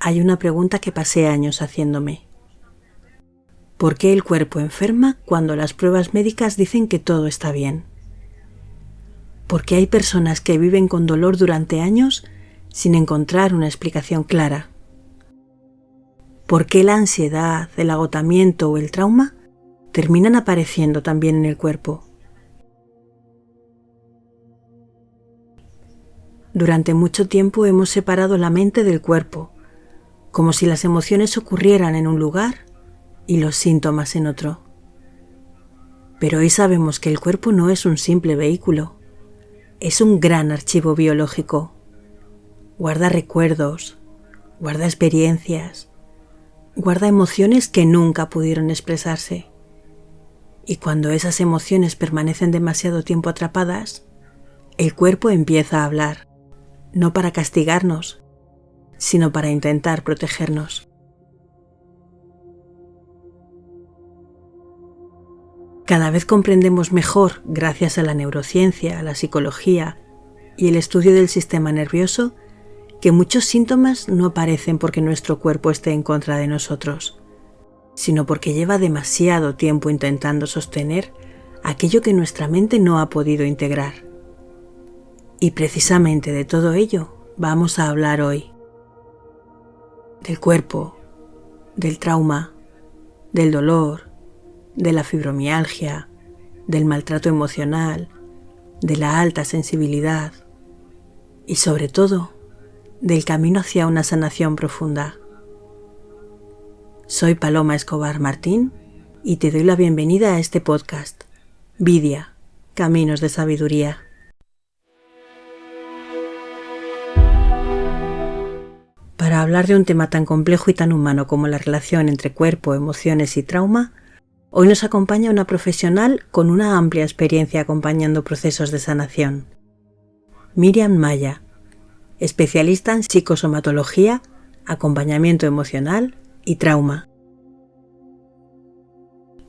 hay una pregunta que pasé años haciéndome. ¿Por qué el cuerpo enferma cuando las pruebas médicas dicen que todo está bien? ¿Por qué hay personas que viven con dolor durante años sin encontrar una explicación clara? ¿Por qué la ansiedad, el agotamiento o el trauma terminan apareciendo también en el cuerpo? Durante mucho tiempo hemos separado la mente del cuerpo, como si las emociones ocurrieran en un lugar y los síntomas en otro. Pero hoy sabemos que el cuerpo no es un simple vehículo, es un gran archivo biológico. Guarda recuerdos, guarda experiencias, guarda emociones que nunca pudieron expresarse. Y cuando esas emociones permanecen demasiado tiempo atrapadas, el cuerpo empieza a hablar, no para castigarnos, sino para intentar protegernos. Cada vez comprendemos mejor, gracias a la neurociencia, a la psicología y el estudio del sistema nervioso, que muchos síntomas no aparecen porque nuestro cuerpo esté en contra de nosotros, sino porque lleva demasiado tiempo intentando sostener aquello que nuestra mente no ha podido integrar. Y precisamente de todo ello vamos a hablar hoy. Del cuerpo, del trauma, del dolor, de la fibromialgia, del maltrato emocional, de la alta sensibilidad y sobre todo del camino hacia una sanación profunda. Soy Paloma Escobar Martín y te doy la bienvenida a este podcast, Vidia, Caminos de Sabiduría. Para hablar de un tema tan complejo y tan humano como la relación entre cuerpo, emociones y trauma, hoy nos acompaña una profesional con una amplia experiencia acompañando procesos de sanación. Miriam Maya, especialista en psicosomatología, acompañamiento emocional y trauma.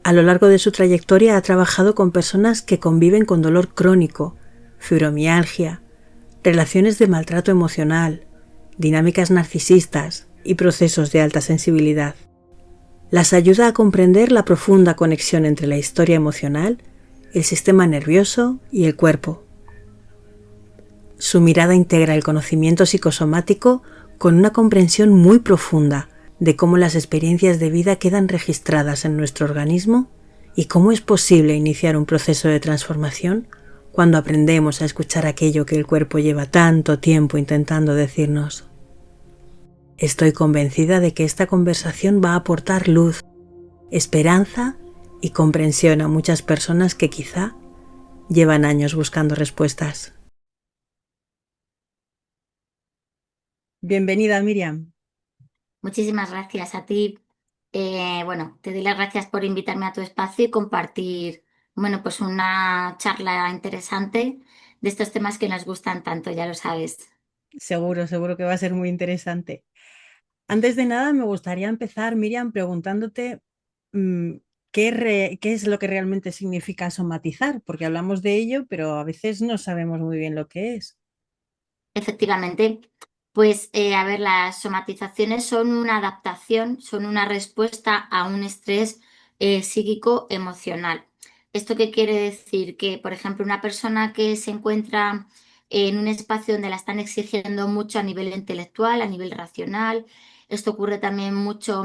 A lo largo de su trayectoria ha trabajado con personas que conviven con dolor crónico, fibromialgia, relaciones de maltrato emocional, dinámicas narcisistas y procesos de alta sensibilidad. Las ayuda a comprender la profunda conexión entre la historia emocional, el sistema nervioso y el cuerpo. Su mirada integra el conocimiento psicosomático con una comprensión muy profunda de cómo las experiencias de vida quedan registradas en nuestro organismo y cómo es posible iniciar un proceso de transformación cuando aprendemos a escuchar aquello que el cuerpo lleva tanto tiempo intentando decirnos. Estoy convencida de que esta conversación va a aportar luz, esperanza y comprensión a muchas personas que quizá llevan años buscando respuestas. Bienvenida, Miriam. Muchísimas gracias a ti. Te doy las gracias por invitarme a tu espacio y compartir, pues una charla interesante de estos temas que nos gustan tanto, ya lo sabes. Seguro que va a ser muy interesante. Antes de nada, me gustaría empezar, Miriam, preguntándote mm, qué es lo que realmente significa somatizar, porque hablamos de ello, pero a veces no sabemos muy bien lo que es. Efectivamente, las somatizaciones son una adaptación, son una respuesta a un estrés psíquico emocional. ¿Esto qué quiere decir? Que, por ejemplo, una persona que se encuentra en un espacio donde la están exigiendo mucho a nivel intelectual, a nivel racional, esto ocurre también mucho,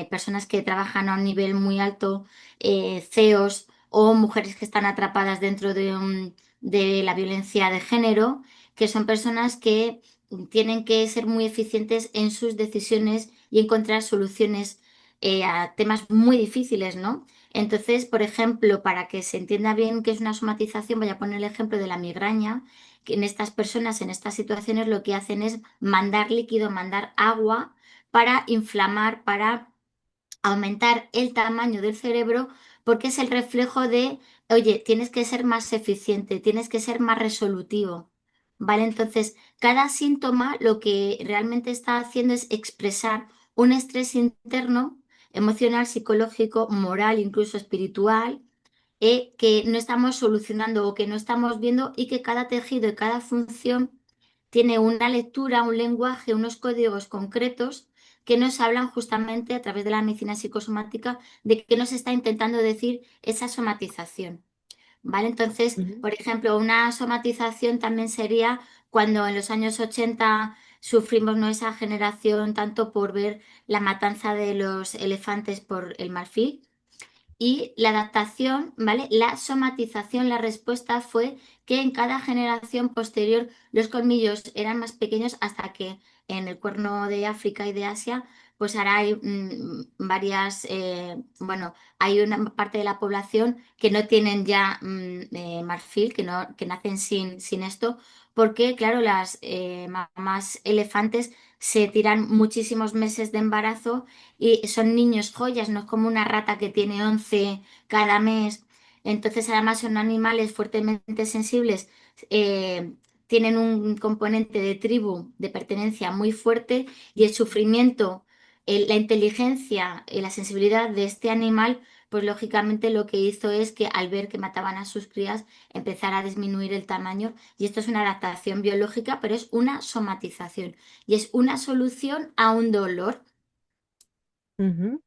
personas que trabajan a un nivel muy alto, CEOs o mujeres que están atrapadas dentro de la violencia de género, que son personas que tienen que ser muy eficientes en sus decisiones y encontrar soluciones a temas muy difíciles, ¿no? Entonces, por ejemplo, para que se entienda bien qué es una somatización, voy a poner el ejemplo de la migraña, que en estas personas, en estas situaciones, lo que hacen es mandar líquido, mandar agua para inflamar, para aumentar el tamaño del cerebro, porque es el reflejo de, oye, tienes que ser más eficiente, tienes que ser más resolutivo, ¿vale? Entonces, cada síntoma lo que realmente está haciendo es expresar un estrés interno, emocional, psicológico, moral, incluso espiritual, que no estamos solucionando o que no estamos viendo y que cada tejido y cada función tiene una lectura, un lenguaje, unos códigos concretos que nos hablan justamente a través de la medicina psicosomática de qué nos está intentando decir esa somatización. ¿Vale? Entonces, Ujú. por ejemplo, una somatización también sería cuando en los años 80 sufrimos, ¿no?, esa generación tanto por ver la matanza de los elefantes por el marfil, y la adaptación, ¿vale? La somatización, la respuesta fue que en cada generación posterior los colmillos eran más pequeños hasta que en el Cuerno de África y de Asia, pues ahora hay varias, bueno, hay una parte de la población que no tienen ya marfil, que, no, que nacen sin esto, porque claro, las mamás elefantes se tiran muchísimos meses de embarazo y son niños joyas, no es como una rata que tiene 11 cada mes. Entonces, además, son animales fuertemente sensibles, tienen un componente de tribu, de pertenencia muy fuerte, y el sufrimiento, la inteligencia y la sensibilidad de este animal, pues lógicamente lo que hizo es que al ver que mataban a sus crías, empezara a disminuir el tamaño. Y esto es una adaptación biológica, pero es una somatización y es una solución a un dolor. Ujú.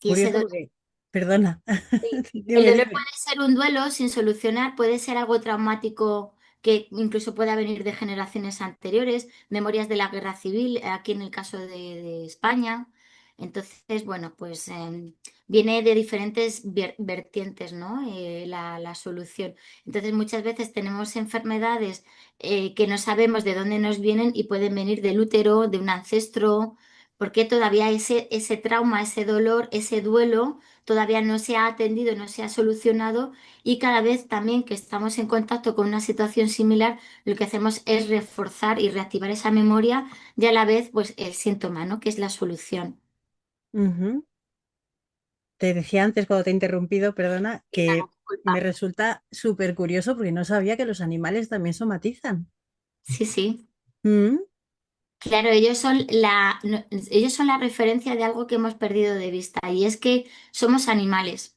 Y ese Curioso dolor, porque, perdona, sí, el dime, dolor dime. puede ser un duelo sin solucionar, puede ser algo traumático que incluso pueda venir de generaciones anteriores, memorias de la guerra civil, aquí en el caso de España. Entonces, bueno, pues viene de diferentes vertientes, ¿no? La solución. Entonces, muchas veces tenemos enfermedades que no sabemos de dónde nos vienen y pueden venir del útero, de un ancestro, porque todavía ese trauma, ese dolor, ese duelo todavía no se ha atendido, no se ha solucionado, y cada vez también que estamos en contacto con una situación similar, lo que hacemos es reforzar y reactivar esa memoria y a la vez pues el síntoma, ¿no?, que es la solución. Ujú. Te decía antes, cuando te he interrumpido, perdona, Y nada, que me disculpa. resulta súper curioso porque no sabía que los animales también somatizan. Sí, sí. Mm. Claro, ellos son ellos son la referencia de algo que hemos perdido de vista, y es que somos animales.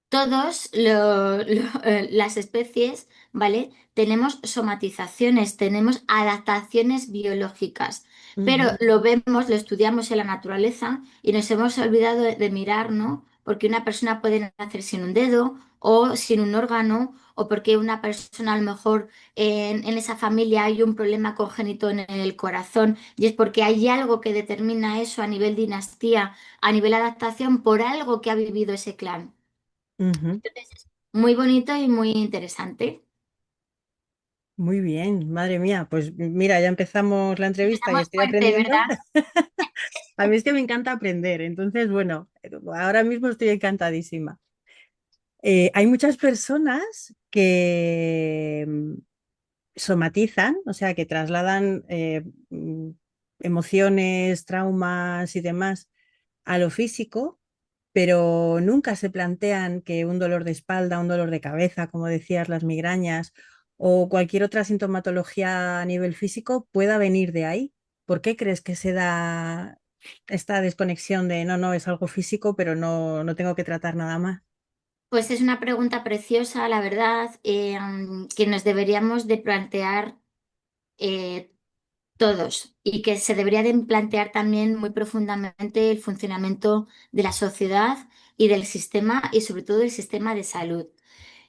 Todos las especies, ¿vale? Tenemos somatizaciones, tenemos adaptaciones biológicas, pero Ujú. lo vemos, lo estudiamos en la naturaleza y nos hemos olvidado de mirar, ¿no? Porque una persona puede nacer sin un dedo o sin un órgano, o porque una persona a lo mejor en esa familia hay un problema congénito en el corazón, y es porque hay algo que determina eso a nivel dinastía, a nivel adaptación, por algo que ha vivido ese clan. Ujú. Muy bonito y muy interesante. Muy bien, madre mía. Pues mira, ya empezamos la entrevista y Empezamos estoy fuerte, aprendiendo. ¿verdad? A mí es que me encanta aprender, entonces, bueno, ahora mismo estoy encantadísima. Hay muchas personas que somatizan, o sea, que trasladan emociones, traumas y demás a lo físico, pero nunca se plantean que un dolor de espalda, un dolor de cabeza, como decías, las migrañas o cualquier otra sintomatología a nivel físico pueda venir de ahí. ¿Por qué crees que se da esta desconexión de no, no, es algo físico, pero no, no tengo que tratar nada más? Pues es una pregunta preciosa, la verdad, que nos deberíamos de plantear eh, todos, y que se debería de plantear también muy profundamente el funcionamiento de la sociedad y del sistema, y sobre todo del sistema de salud.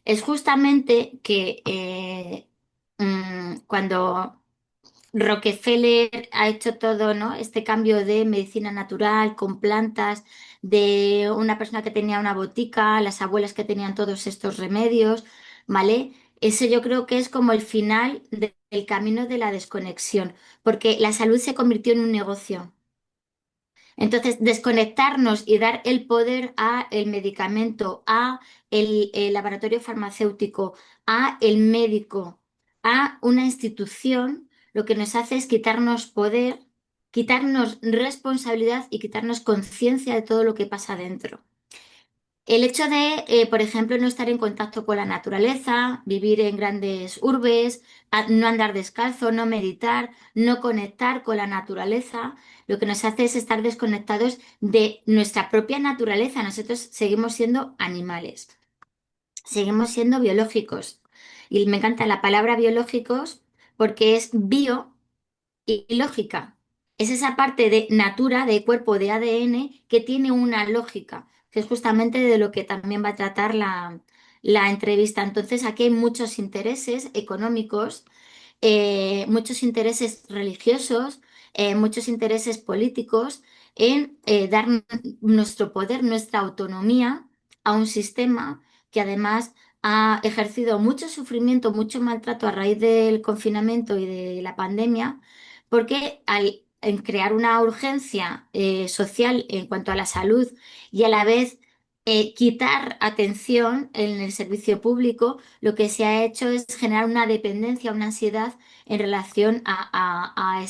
Es justamente que cuando Rockefeller ha hecho todo, ¿no?, este cambio de medicina natural con plantas, de una persona que tenía una botica, las abuelas que tenían todos estos remedios, ¿vale? Eso yo creo que es como el final del camino de la desconexión, porque la salud se convirtió en un negocio. Entonces, desconectarnos y dar el poder a el medicamento, a el laboratorio farmacéutico, a el médico, a una institución, lo que nos hace es quitarnos poder, quitarnos responsabilidad y quitarnos conciencia de todo lo que pasa dentro. El hecho de, por ejemplo, no estar en contacto con la naturaleza, vivir en grandes urbes, no andar descalzo, no meditar, no conectar con la naturaleza, lo que nos hace es estar desconectados de nuestra propia naturaleza. Nosotros seguimos siendo animales, seguimos siendo biológicos. Y me encanta la palabra biológicos porque es bio y lógica. Es esa parte de natura, de cuerpo, de ADN, que tiene una lógica, que es justamente de lo que también va a tratar la entrevista. Entonces, aquí hay muchos intereses económicos, muchos intereses religiosos, muchos intereses políticos en dar nuestro poder, nuestra autonomía a un sistema que además ha ejercido mucho sufrimiento, mucho maltrato a raíz del confinamiento y de la pandemia, porque al en crear una urgencia social en cuanto a la salud y a la vez quitar atención en el servicio público, lo que se ha hecho es generar una dependencia, una ansiedad en relación a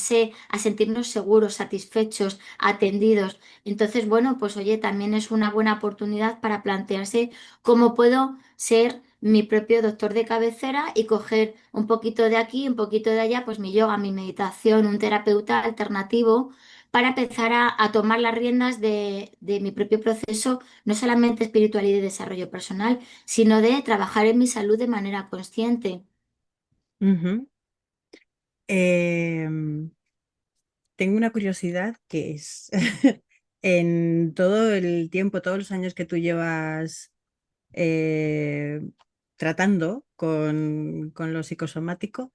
sentirnos seguros, satisfechos, atendidos. Entonces, bueno, pues oye, también es una buena oportunidad para plantearse cómo puedo ser mi propio doctor de cabecera y coger un poquito de aquí, un poquito de allá, pues mi yoga, mi meditación, un terapeuta alternativo para empezar a tomar las riendas de mi propio proceso, no solamente espiritual y de desarrollo personal, sino de trabajar en mi salud de manera consciente. Ujú. Em, Tengo una curiosidad que es, en todo el tiempo, todos los años que tú llevas eh, tratando con lo psicosomático,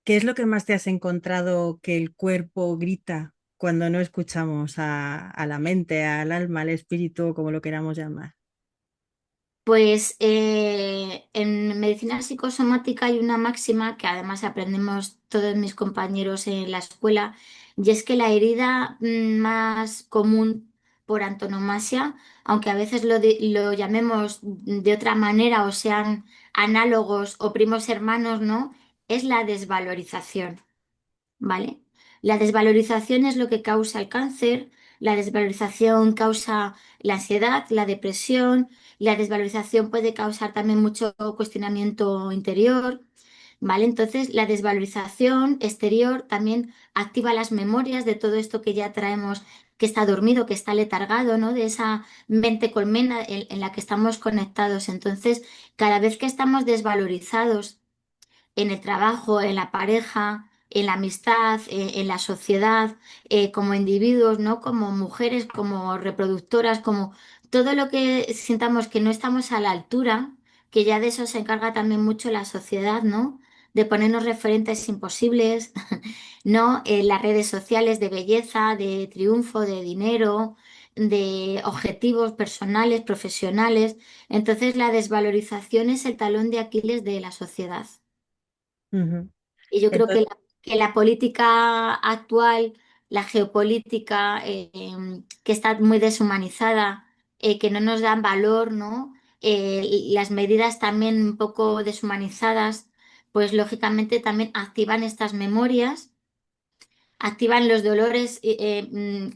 ¿qué es lo que más te has encontrado que el cuerpo grita cuando no escuchamos a la mente, al alma, al espíritu, como lo queramos llamar? Pues en medicina psicosomática hay una máxima que además aprendemos todos mis compañeros en la escuela, y es que la herida más común por antonomasia, aunque a veces lo llamemos de otra manera o sean análogos o primos hermanos, ¿no? Es la desvalorización. ¿Vale? La desvalorización es lo que causa el cáncer, la desvalorización causa la ansiedad, la depresión, la desvalorización puede causar también mucho cuestionamiento interior, ¿vale? Entonces, la desvalorización exterior también activa las memorias de todo esto que ya traemos, que está dormido, que está letargado, ¿no? De esa mente colmena en la que estamos conectados. Entonces, cada vez que estamos desvalorizados, en el trabajo, en la pareja, en la amistad, en la sociedad, como individuos, ¿no? Como mujeres, como reproductoras, como todo lo que sintamos que no estamos a la altura, que ya de eso se encarga también mucho la sociedad, ¿no? De ponernos referentes imposibles, ¿no? En las redes sociales de belleza, de triunfo, de dinero, de objetivos personales, profesionales. Entonces, la desvalorización es el talón de Aquiles de la sociedad. Ujú. Y yo creo Entonces, que la política actual, la geopolítica, que está muy deshumanizada, que no nos dan valor, ¿no? Y las medidas también un poco deshumanizadas, pues lógicamente también activan estas memorias, activan los dolores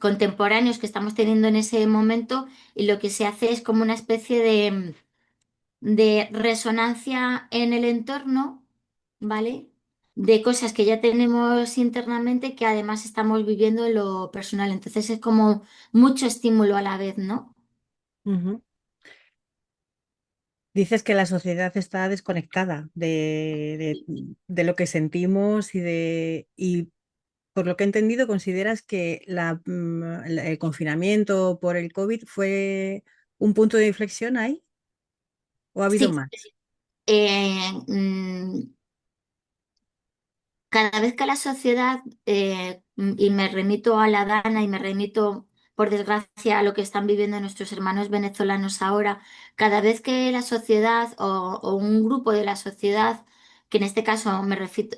contemporáneos que estamos teniendo en ese momento, y lo que se hace es como una especie de resonancia en el entorno, ¿vale? De cosas que ya tenemos internamente que además estamos viviendo en lo personal. Entonces es como mucho estímulo a la vez, ¿no? ujú. Dices que la sociedad está desconectada de lo que sentimos y por lo que he entendido, ¿consideras que el confinamiento por el COVID fue un punto de inflexión ahí o ha habido Sí, más? eh, mm, cada vez que la sociedad, y me remito a la Dana y me remito, por desgracia, a lo que están viviendo nuestros hermanos venezolanos ahora, cada vez que la sociedad o un grupo de la sociedad, que en este caso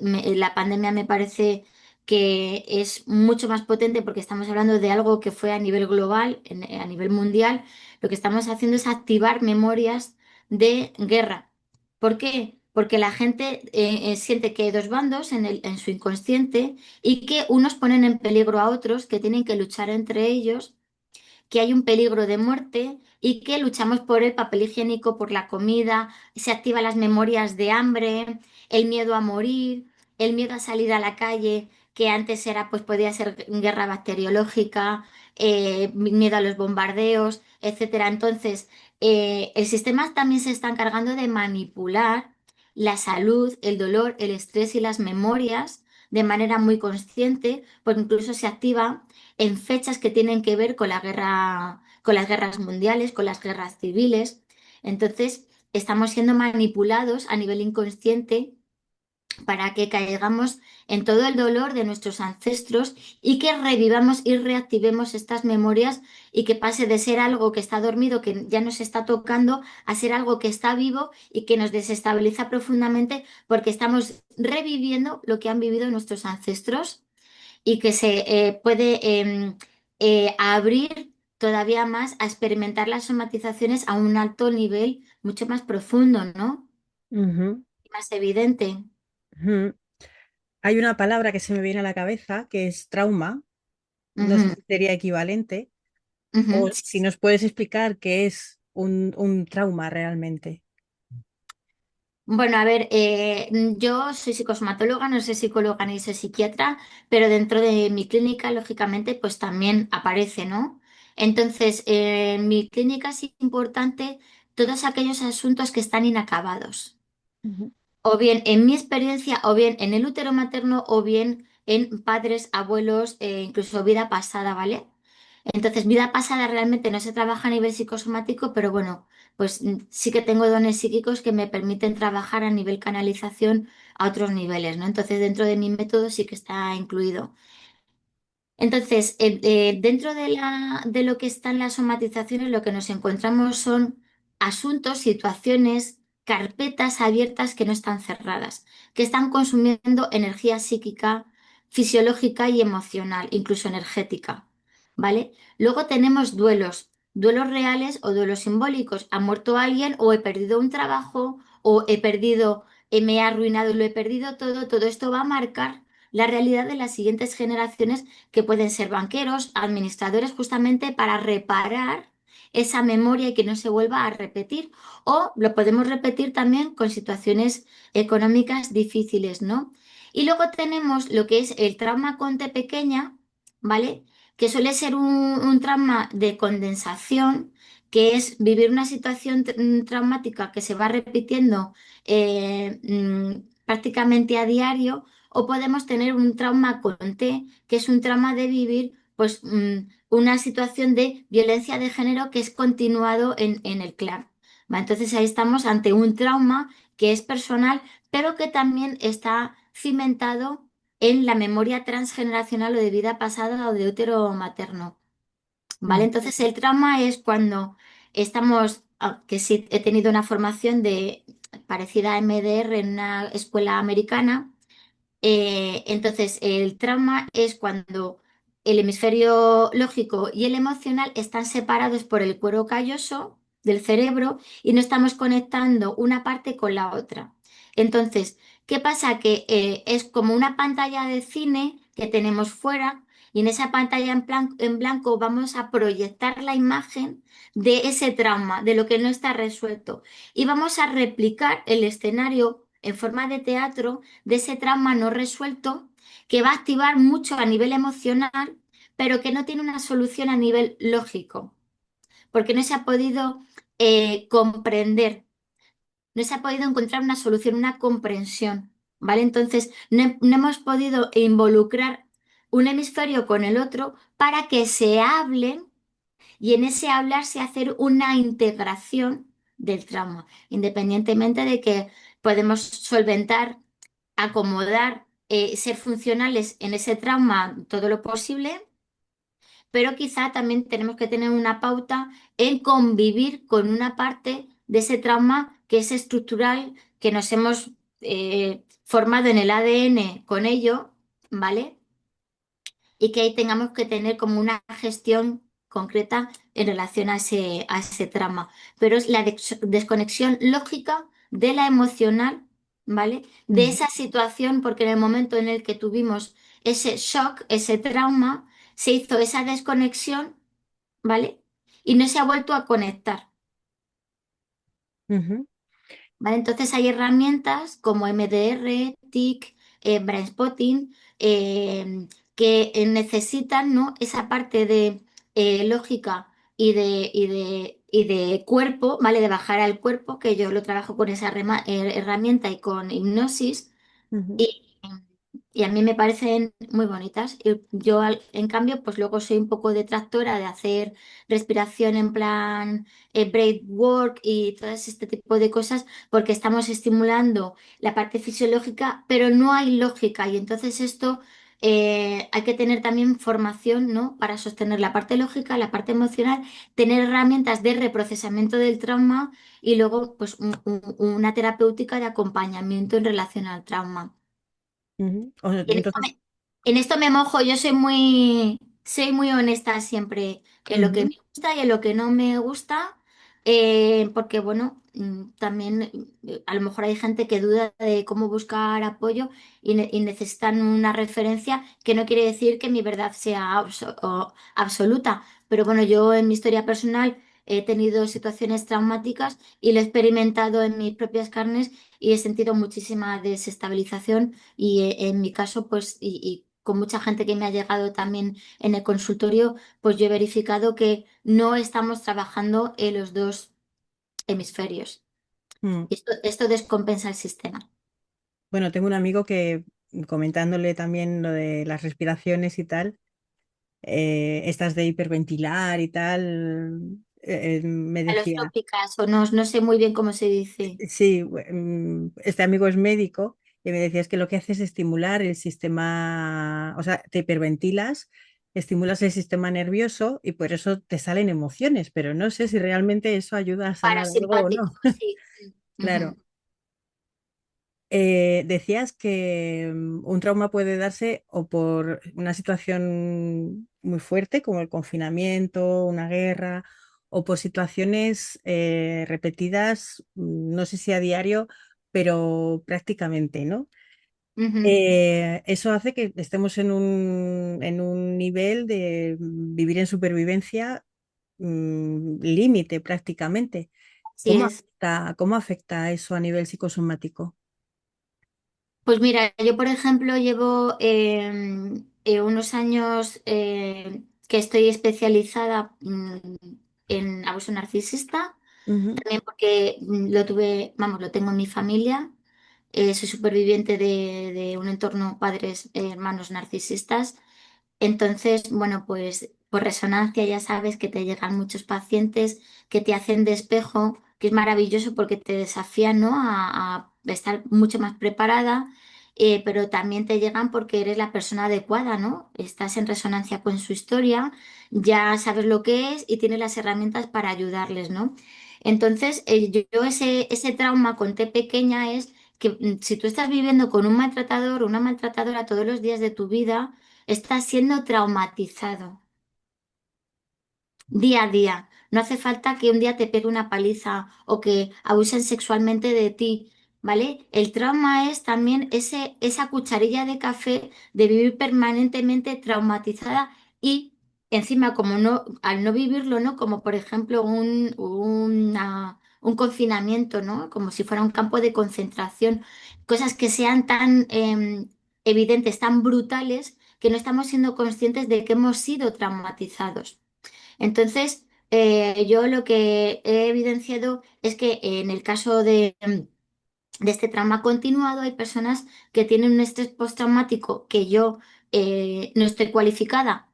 la pandemia me parece que es mucho más potente porque estamos hablando de algo que fue a nivel global, a nivel mundial, lo que estamos haciendo es activar memorias de guerra. ¿Por qué? Porque la gente siente que hay dos bandos en su inconsciente y que unos ponen en peligro a otros, que tienen que luchar entre ellos, que hay un peligro de muerte y que luchamos por el papel higiénico, por la comida, se activan las memorias de hambre, el miedo a morir, el miedo a salir a la calle, que antes era, pues podía ser guerra bacteriológica, miedo a los bombardeos, etcétera. Entonces, el sistema también se está encargando de manipular la salud, el dolor, el estrés y las memorias de manera muy consciente, porque incluso se activa en fechas que tienen que ver con la guerra, con las guerras mundiales, con las guerras civiles. Entonces, estamos siendo manipulados a nivel inconsciente para que caigamos en todo el dolor de nuestros ancestros y que revivamos y reactivemos estas memorias y que pase de ser algo que está dormido, que ya nos está tocando, a ser algo que está vivo y que nos desestabiliza profundamente porque estamos reviviendo lo que han vivido nuestros ancestros y que se puede abrir todavía más a experimentar las somatizaciones a un alto nivel, mucho más profundo, ¿no? Ujú, Más evidente. ujú. Hay una palabra que se me viene a la cabeza que es trauma. No sé Ujú, si sería equivalente ujú. o si nos puedes explicar qué es un trauma realmente. Bueno, a ver, yo soy psicosomatóloga, no soy psicóloga ni soy psiquiatra, pero dentro de mi clínica, lógicamente, pues también aparece, ¿no? Entonces, en mi clínica es importante todos aquellos asuntos que están inacabados, Ujú, o bien en mi experiencia, o bien en el útero materno, o bien en padres, abuelos, incluso vida pasada, ¿vale? Entonces, vida pasada realmente no se trabaja a nivel psicosomático, pero bueno, pues sí que tengo dones psíquicos que me permiten trabajar a nivel canalización a otros niveles, ¿no? Entonces, dentro de mi método sí que está incluido. Entonces, dentro de lo que están las somatizaciones, lo que nos encontramos son asuntos, situaciones, carpetas abiertas que no están cerradas, que están consumiendo energía psíquica, fisiológica y emocional, incluso energética, ¿vale? Luego tenemos duelos, duelos reales o duelos simbólicos. Ha muerto alguien o he perdido un trabajo o he perdido, me he arruinado y lo he perdido todo. Todo esto va a marcar la realidad de las siguientes generaciones que pueden ser banqueros, administradores, justamente para reparar esa memoria y que no se vuelva a repetir. O lo podemos repetir también con situaciones económicas difíciles, ¿no? Y luego tenemos lo que es el trauma con T pequeña, ¿vale? Que suele ser un trauma de condensación, que es vivir una situación traumática que se va repitiendo prácticamente a diario, o podemos tener un trauma con T, que es un trauma de vivir, pues, una situación de violencia de género que es continuado en el clan. ¿Va? Entonces ahí estamos ante un trauma que es personal, pero que también está cimentado en la memoria transgeneracional o de vida pasada o de útero materno. ¿Vale? ujú, Entonces el trauma es cuando estamos, que sí he tenido una formación parecida a MDR en una escuela americana. Entonces, el trauma es cuando el hemisferio lógico y el emocional están separados por el cuero calloso del cerebro y no estamos conectando una parte con la otra. Entonces, ¿qué pasa? Que es como una pantalla de cine que tenemos fuera y en esa pantalla en blanco vamos a proyectar la imagen de ese trauma, de lo que no está resuelto y vamos a replicar el escenario en forma de teatro de ese trauma no resuelto que va a activar mucho a nivel emocional, pero que no tiene una solución a nivel lógico, porque no se ha podido comprender, no se ha podido encontrar una solución, una comprensión, ¿vale? Entonces, no hemos podido involucrar un hemisferio con el otro para que se hablen y en ese hablarse hacer una integración del trauma, independientemente de que podemos solventar, acomodar, ser funcionales en ese trauma todo lo posible, pero quizá también tenemos que tener una pauta en convivir con una parte de ese trauma que es estructural, que nos hemos formado en el ADN con ello, ¿vale? Y que ahí tengamos que tener como una gestión concreta en relación a ese trama. Pero es la desconexión lógica de la emocional, ¿vale? De ujú, esa situación, porque en el momento en el que tuvimos ese shock, ese trauma, se hizo esa desconexión, ¿vale? Y no se ha vuelto a conectar. ujú, ¿Vale? Entonces hay herramientas como MDR, TIC, Brainspotting, que necesitan, ¿no? Esa parte de lógica y de cuerpo, ¿vale? De bajar al cuerpo, que yo lo trabajo con esa herramienta y con hipnosis. Ujú, Y, y a mí me parecen muy bonitas. Y yo, en cambio, pues luego soy un poco detractora de hacer respiración en plan breathwork y todo este tipo de cosas, porque estamos estimulando la parte fisiológica, pero no hay lógica. Y entonces esto hay que tener también formación, ¿no? Para sostener la parte lógica, la parte emocional, tener herramientas de reprocesamiento del trauma y luego, pues, una terapéutica de acompañamiento en relación al trauma. ujú. O sea, Y entonces, en esto me mojo, yo soy muy honesta siempre en lo que me ujú, gusta y en lo que no me gusta, porque bueno, también a lo mejor hay gente que duda de cómo buscar apoyo y necesitan una referencia, que no quiere decir que mi verdad sea absoluta, pero bueno, yo en mi historia personal he tenido situaciones traumáticas y lo he experimentado en mis propias carnes y he sentido muchísima desestabilización y en mi caso, pues, y con mucha gente que me ha llegado también en el consultorio, pues yo he verificado que no estamos trabajando en los dos hemisferios. mm. Esto descompensa el sistema. Bueno, tengo un amigo que comentándole también lo de las respiraciones y tal, estas de hiperventilar y tal, me A los decía, tópicas, o no sé muy bien cómo se dice. sí, este amigo es médico y me decía es que lo que hace es estimular el sistema, o sea, te hiperventilas, estimulas el sistema nervioso y por eso te salen emociones, pero no sé si realmente eso ayuda a sanar algo o Parasimpático, no. sí. Claro. Ujú. Decías que un trauma puede darse o por una situación muy fuerte, como el confinamiento, una guerra, o por situaciones repetidas, no sé si a diario, pero prácticamente, ¿no? Ujú. Eso hace que estemos en un nivel de vivir en supervivencia límite prácticamente. Así es. Cómo afecta eso a nivel psicosomático? Pues mira, yo por ejemplo llevo unos años que estoy especializada en abuso narcisista, Ujú, también porque lo tuve, vamos, lo tengo en mi familia. Soy superviviente de un entorno padres, hermanos narcisistas. Entonces, bueno, pues por resonancia ya sabes que te llegan muchos pacientes que te hacen de espejo, que es maravilloso porque te desafían, ¿no? a estar mucho más preparada, pero también te llegan porque eres la persona adecuada, ¿no? Estás en resonancia con su historia, ya sabes lo que es y tienes las herramientas para ayudarles, ¿no? Entonces, yo ese trauma con T pequeña es que si tú estás viviendo con un maltratador o una maltratadora todos los días de tu vida, estás siendo traumatizado día a día. No hace falta que un día te pegue una paliza o que abusen sexualmente de ti, ¿vale? El trauma es también esa cucharilla de café de vivir permanentemente traumatizada y encima, como no, al no vivirlo, ¿no? Como por ejemplo un confinamiento, ¿no? Como si fuera un campo de concentración. Cosas que sean tan evidentes, tan brutales, que no estamos siendo conscientes de que hemos sido traumatizados. Entonces, yo lo que he evidenciado es que en el caso de este trauma continuado hay personas que tienen un estrés postraumático que yo no estoy cualificada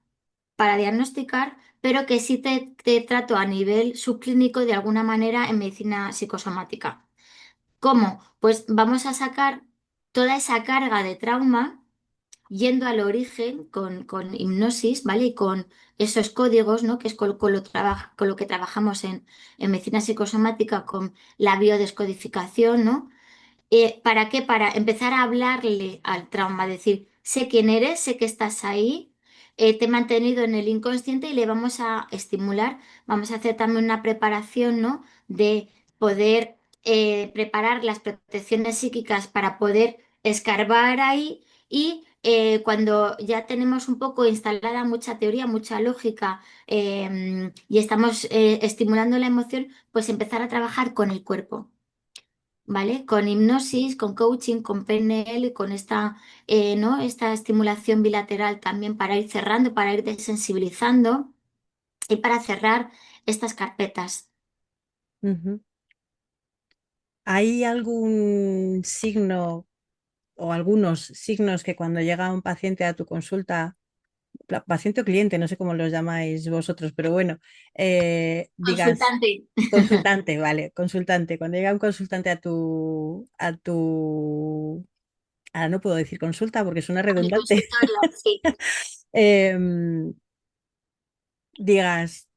para diagnosticar, pero que sí te trato a nivel subclínico de alguna manera en medicina psicosomática. ¿Cómo? Pues vamos a sacar toda esa carga de trauma yendo al origen con hipnosis, ¿vale? Y con esos códigos, ¿no? Que es con lo que trabajamos en medicina psicosomática, con la biodescodificación, ¿no? ¿Para qué? Para empezar a hablarle al trauma, decir, sé quién eres, sé que estás ahí, te he mantenido en el inconsciente y le vamos a estimular, vamos a hacer también una preparación, ¿no? De poder preparar las protecciones psíquicas para poder escarbar ahí y cuando ya tenemos un poco instalada mucha teoría, mucha lógica y estamos estimulando la emoción, pues empezar a trabajar con el cuerpo. ¿Vale? Con hipnosis, con coaching, con PNL, con ¿no? Esta estimulación bilateral también para ir cerrando, para ir desensibilizando y para cerrar estas carpetas. Ujú. ¿Hay algún signo o algunos signos que cuando llega un paciente a tu consulta, paciente o cliente, no sé cómo los llamáis vosotros, pero bueno, digas, Consultante. consultante, vale, consultante, cuando llega un consultante ahora no puedo decir consulta porque suena A mi redundante, consultorio, sí. em, digas,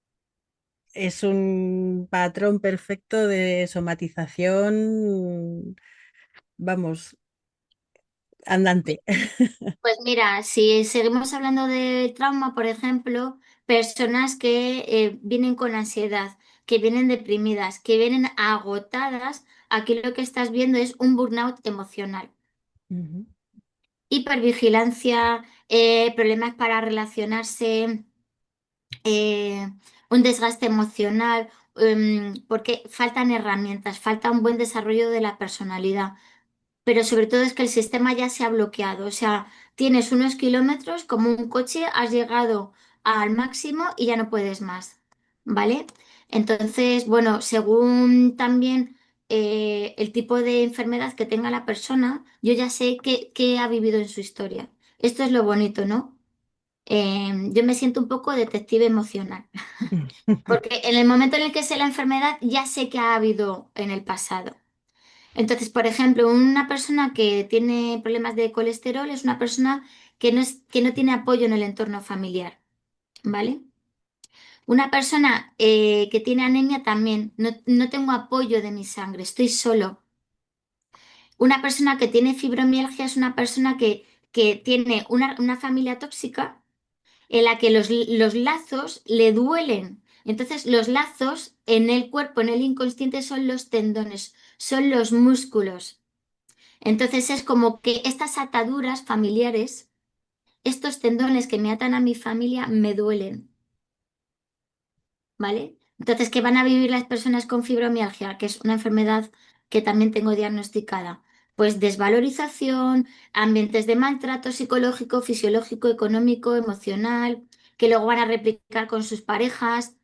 es un patrón perfecto de somatización, vamos, andante. Pues mira, si seguimos hablando de trauma, por ejemplo, personas que vienen con ansiedad, que vienen deprimidas, que vienen agotadas, aquí lo que estás viendo es un burnout emocional. Ujú, Hipervigilancia, problemas para relacionarse, eh, un desgaste emocional, porque faltan herramientas, falta un buen desarrollo de la personalidad, pero sobre todo es que el sistema ya se ha bloqueado. O sea, tienes unos kilómetros como un coche, has llegado al máximo y ya no puedes más, ¿vale? Entonces, bueno, según también el tipo de enfermedad que tenga la persona, yo ya sé qué ha vivido en su historia. Esto es lo bonito, ¿no? Yo me siento un poco detective emocional, porque en el momento en el que sé la enfermedad, ya sé qué ha habido en el pasado. Entonces, por ejemplo, una persona que tiene problemas de colesterol es una persona que no tiene apoyo en el entorno familiar, ¿vale? Una persona que tiene anemia también, no tengo apoyo de mi sangre, estoy solo. Una persona que tiene fibromialgia es una persona que tiene una familia tóxica en la que los lazos le duelen. Entonces, los lazos en el cuerpo, en el inconsciente, son los tendones, son los músculos. Entonces es como que estas ataduras familiares, estos tendones que me atan a mi familia, me duelen, ¿vale? Entonces, ¿qué van a vivir las personas con fibromialgia, que es una enfermedad que también tengo diagnosticada? Pues desvalorización, ambientes de maltrato psicológico, fisiológico, económico, emocional, que luego van a replicar con sus parejas.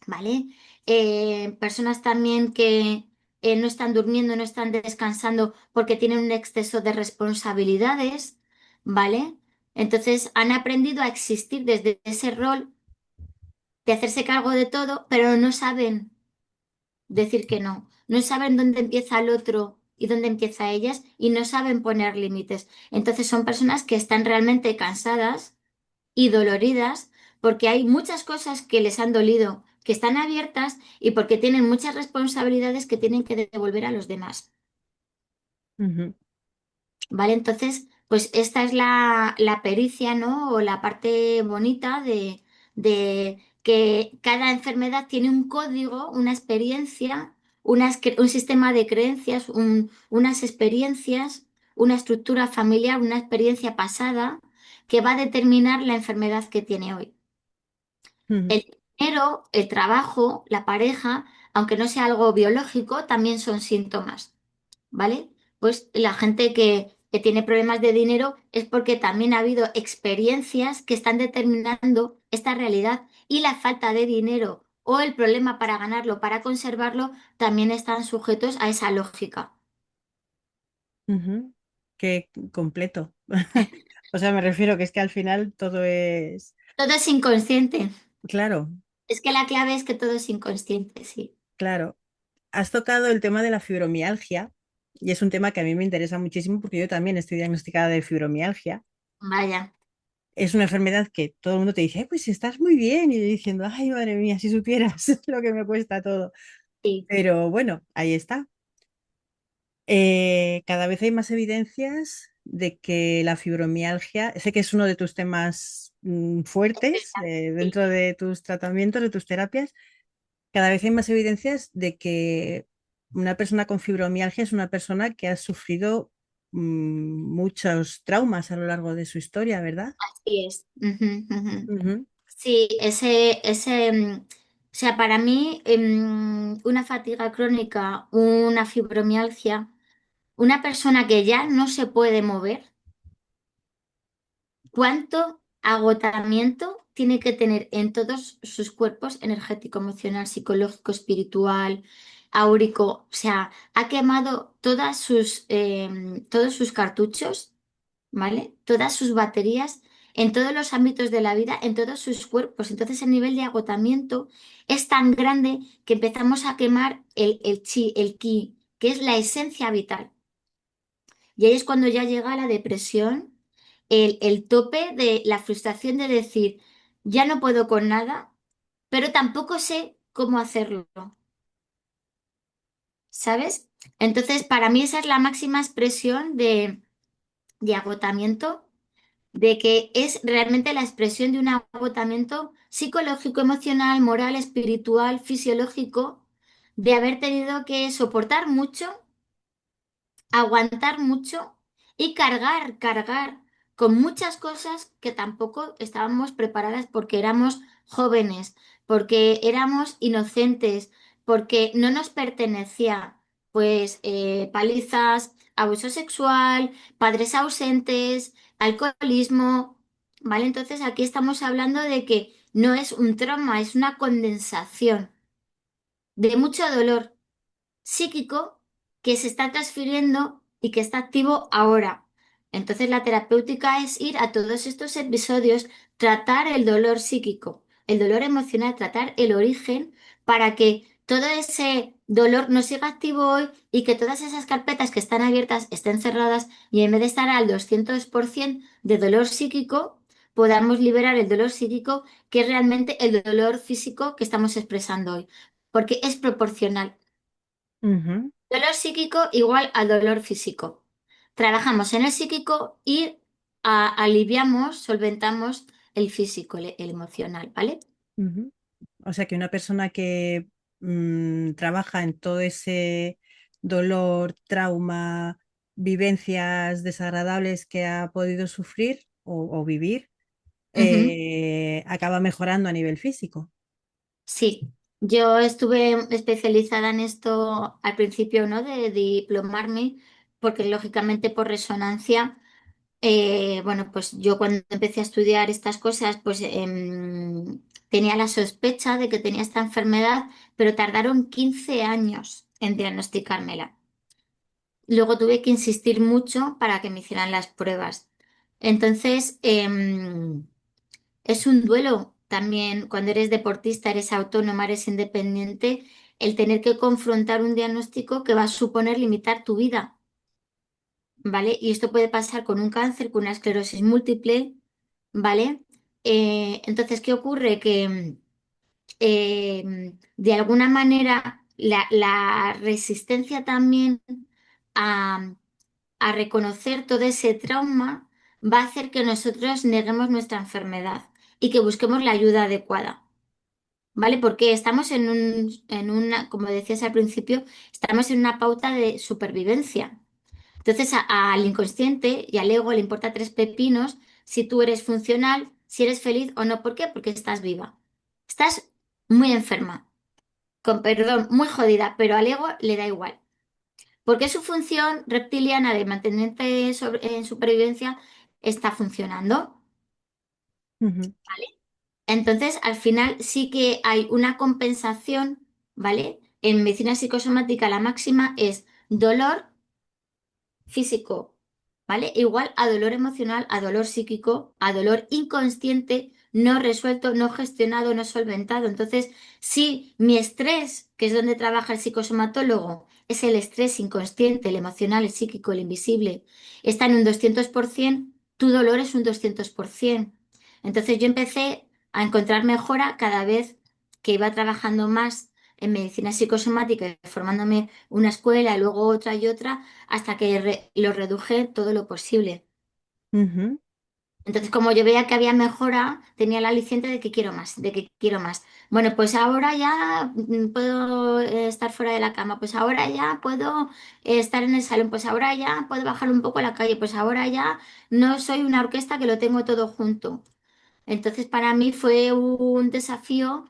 ¿Vale? Personas también que no están durmiendo, no están descansando porque tienen un exceso de responsabilidades, ¿vale? Entonces han aprendido a existir desde ese rol de hacerse cargo de todo, pero no saben decir que no, no saben dónde empieza el otro y dónde empieza ellas y no saben poner límites. Entonces son personas que están realmente cansadas y doloridas porque hay muchas cosas que les han dolido, que están abiertas y porque tienen muchas responsabilidades que tienen que devolver a los demás. ujú, ¿Vale? Entonces, pues esta es la pericia, ¿no? O la parte bonita de que cada enfermedad tiene un código, una experiencia, un sistema de creencias, unas experiencias, una estructura familiar, una experiencia pasada que va a determinar la enfermedad que tiene hoy. ujú, El dinero, el trabajo, la pareja, aunque no sea algo biológico, también son síntomas, ¿vale? Pues la gente que tiene problemas de dinero es porque también ha habido experiencias que están determinando esta realidad y la falta de dinero o el problema para ganarlo, para conservarlo, también están sujetos a esa lógica. ujú. Qué completo. O sea, me refiero que es que al final todo es, Todo es inconsciente. claro, Es que la clave es que todo es inconsciente, sí. claro. Has tocado el tema de la fibromialgia y es un tema que a mí me interesa muchísimo porque yo también estoy diagnosticada de fibromialgia. Vaya, Es una enfermedad que todo el mundo te dice, "Ay, pues estás muy bien", y yo diciendo, ay, madre mía, si supieras lo que me cuesta todo. sí. Pero bueno, ahí está. Cada vez hay más evidencias de que la fibromialgia, sé que es uno de tus temas fuertes Sí. dentro de tus tratamientos, de tus terapias. Cada vez hay más evidencias de que una persona con fibromialgia es una persona que ha sufrido muchos traumas a lo largo de su historia, ¿verdad? Así es. Ujú, ujú. Ujú, Sí, o sea, para mí, una fatiga crónica, una fibromialgia, una persona que ya no se puede mover, ¿cuánto agotamiento tiene que tener en todos sus cuerpos, energético, emocional, psicológico, espiritual, áurico, o sea, ha quemado todos sus cartuchos, ¿vale? Todas sus baterías en todos los ámbitos de la vida, en todos sus cuerpos. Entonces el nivel de agotamiento es tan grande que empezamos a quemar el chi, el ki, que es la esencia vital. Y ahí es cuando ya llega la depresión, el tope de la frustración de decir, ya no puedo con nada, pero tampoco sé cómo hacerlo, ¿sabes? Entonces, para mí esa es la máxima expresión de agotamiento, de que es realmente la expresión de un agotamiento psicológico, emocional, moral, espiritual, fisiológico, de haber tenido que soportar mucho, aguantar mucho y cargar con muchas cosas que tampoco estábamos preparadas porque éramos jóvenes, porque éramos inocentes, porque no nos pertenecía, pues palizas, abuso sexual, padres ausentes, alcoholismo, ¿vale? Entonces aquí estamos hablando de que no es un trauma, es una condensación de mucho dolor psíquico que se está transfiriendo y que está activo ahora. Entonces la terapéutica es ir a todos estos episodios, tratar el dolor psíquico, el dolor emocional, tratar el origen para que todo ese dolor no siga activo hoy y que todas esas carpetas que están abiertas estén cerradas y en vez de estar al 200% de dolor psíquico, podamos liberar el dolor psíquico que es realmente el dolor físico que estamos expresando hoy, porque es proporcional. Ujú, Dolor psíquico igual al dolor físico. Trabajamos en el psíquico y aliviamos, solventamos el físico, el emocional, ¿vale? ujú. O sea que una persona que trabaja en todo ese dolor, trauma, vivencias desagradables que ha podido sufrir o vivir, Ujú. acaba mejorando a nivel físico. Sí, yo estuve especializada en esto al principio, ¿no? De diplomarme, porque lógicamente por resonancia, bueno, pues yo cuando empecé a estudiar estas cosas, pues tenía la sospecha de que tenía esta enfermedad, pero tardaron 15 años en diagnosticármela. Luego tuve que insistir mucho para que me hicieran las pruebas. Entonces, es un duelo también cuando eres deportista, eres autónoma, eres independiente, el tener que confrontar un diagnóstico que va a suponer limitar tu vida, ¿vale? Y esto puede pasar con un cáncer, con una esclerosis múltiple, ¿vale? Entonces, ¿qué ocurre? Que de alguna manera la resistencia también a reconocer todo ese trauma va a hacer que nosotros neguemos nuestra enfermedad y que busquemos la ayuda adecuada, ¿vale? Porque estamos en una, como decías al principio, estamos en una pauta de supervivencia. Entonces al inconsciente y al ego le importa tres pepinos si tú eres funcional, si eres feliz o no. ¿Por qué? Porque estás viva. Estás muy enferma, con perdón, muy jodida, pero al ego le da igual. Porque su función reptiliana de mantenerte en supervivencia está funcionando. Ujú, Entonces, al final sí que hay una compensación, ¿vale? En medicina psicosomática la máxima es dolor físico, ¿vale? Igual a dolor emocional, a dolor psíquico, a dolor inconsciente, no resuelto, no gestionado, no solventado. Entonces, si mi estrés, que es donde trabaja el psicosomatólogo, es el estrés inconsciente, el emocional, el psíquico, el invisible, está en un 200%, tu dolor es un 200%. Entonces yo empecé a encontrar mejora cada vez que iba trabajando más en medicina psicosomática, y formándome una escuela, y luego otra y otra hasta que lo reduje todo lo posible. ujú, Entonces, como yo veía que había mejora, tenía el aliciente de que quiero más, de que quiero más. Bueno, pues ahora ya puedo estar fuera de la cama, pues ahora ya puedo estar en el salón, pues ahora ya puedo bajar un poco a la calle, pues ahora ya no soy una orquesta que lo tengo todo junto. Entonces, para mí fue un desafío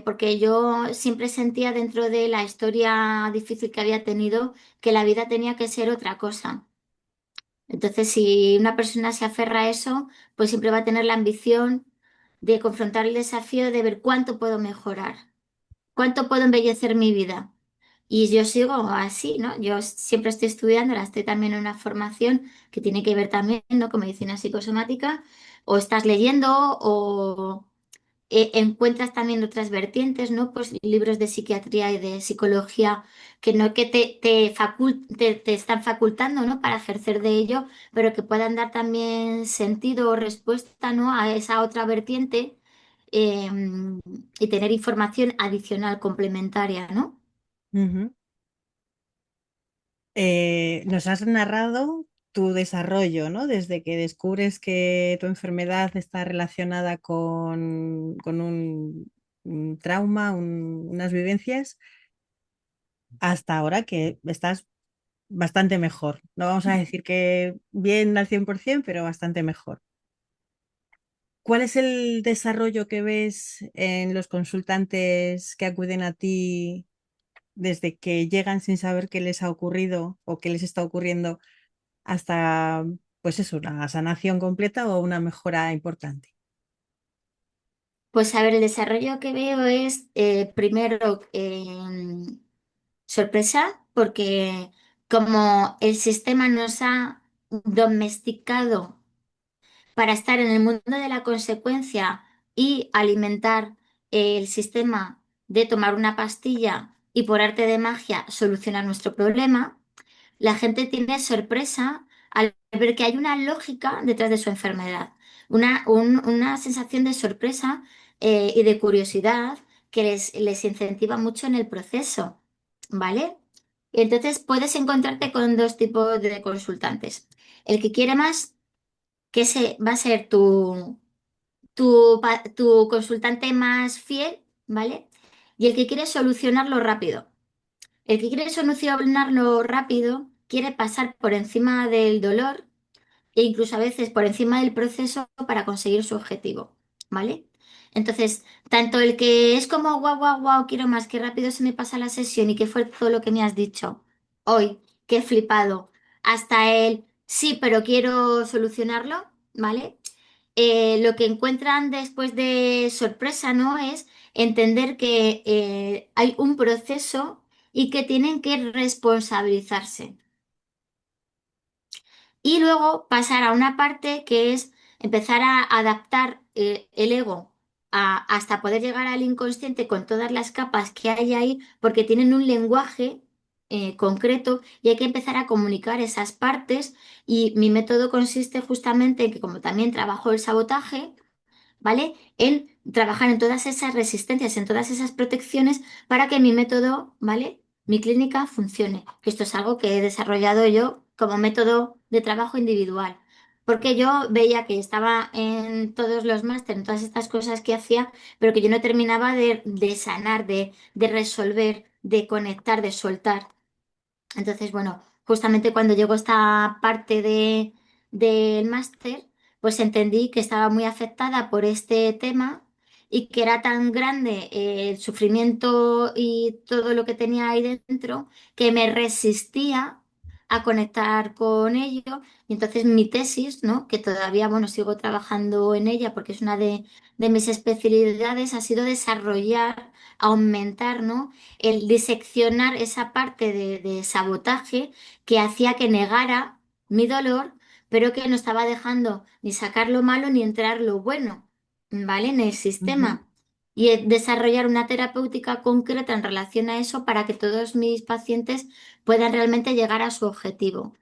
porque yo siempre sentía dentro de la historia difícil que había tenido que la vida tenía que ser otra cosa. Entonces, si una persona se aferra a eso, pues siempre va a tener la ambición de confrontar el desafío de ver cuánto puedo mejorar, cuánto puedo embellecer mi vida. Y yo sigo así, ¿no? Yo siempre estoy estudiando, ahora estoy también en una formación que tiene que ver también, ¿no?, con medicina psicosomática, o estás leyendo o encuentras también otras vertientes, ¿no? Pues libros de psiquiatría y de psicología que no que te están facultando, ¿no?, para ejercer de ello, pero que puedan dar también sentido o respuesta, ¿no?, a esa otra vertiente, eh, y tener información adicional, complementaria, ¿no? Ujú. Nos has narrado tu desarrollo, ¿no? Desde que descubres que tu enfermedad está relacionada con un trauma, unas vivencias, hasta ahora que estás bastante mejor. No vamos a decir que bien al 100%, pero bastante mejor. ¿Cuál es el desarrollo que ves en los consultantes que acuden a ti desde que llegan sin saber qué les ha ocurrido o qué les está ocurriendo hasta, pues eso, una sanación completa o una mejora importante? Pues a ver, el desarrollo que veo es primero sorpresa, porque como el sistema nos ha domesticado para estar en el mundo de la consecuencia y alimentar el sistema de tomar una pastilla y por arte de magia solucionar nuestro problema, la gente tiene sorpresa al ver que hay una lógica detrás de su enfermedad, una sensación de sorpresa y de curiosidad que les incentiva mucho en el proceso, ¿vale? Entonces puedes encontrarte con dos tipos de consultantes. El que quiere más, que ese va a ser tu consultante más fiel, ¿vale? Y el que quiere solucionarlo rápido. El que quiere solucionarlo rápido quiere pasar por encima del dolor e incluso a veces por encima del proceso para conseguir su objetivo, ¿vale? Entonces, tanto el que es como guau, guau, guau, quiero más, que rápido se me pasa la sesión y que fue todo lo que me has dicho hoy, que he flipado, hasta el sí, pero quiero solucionarlo, ¿vale? Lo que encuentran después de sorpresa, ¿no? Es entender que hay un proceso y que tienen que responsabilizarse. Y luego pasar a una parte que es empezar a adaptar el ego hasta poder llegar al inconsciente con todas las capas que hay ahí, porque tienen un lenguaje concreto y hay que empezar a comunicar esas partes. Y mi método consiste justamente en que, como también trabajo el sabotaje, ¿vale? En trabajar en todas esas resistencias, en todas esas protecciones para que mi método, ¿vale?, mi clínica funcione. Que esto es algo que he desarrollado yo como método de trabajo individual. Porque yo veía que estaba en todos los másteres, en todas estas cosas que hacía, pero que yo no terminaba de sanar, de resolver, de conectar, de soltar. Entonces, bueno, justamente cuando llegó esta parte del máster, pues entendí que estaba muy afectada por este tema y que era tan grande el sufrimiento y todo lo que tenía ahí dentro que me resistía a conectar con ello. Y entonces mi tesis, ¿no?, que todavía, bueno, sigo trabajando en ella porque es una de mis especialidades, ha sido desarrollar, aumentar, ¿no?, el diseccionar esa parte de sabotaje que hacía que negara mi dolor, pero que no estaba dejando ni sacar lo malo ni entrar lo bueno, ¿vale?, en el Ujú. sistema. Y desarrollar una terapéutica concreta en relación a eso para que todos mis pacientes puedan realmente llegar a su objetivo.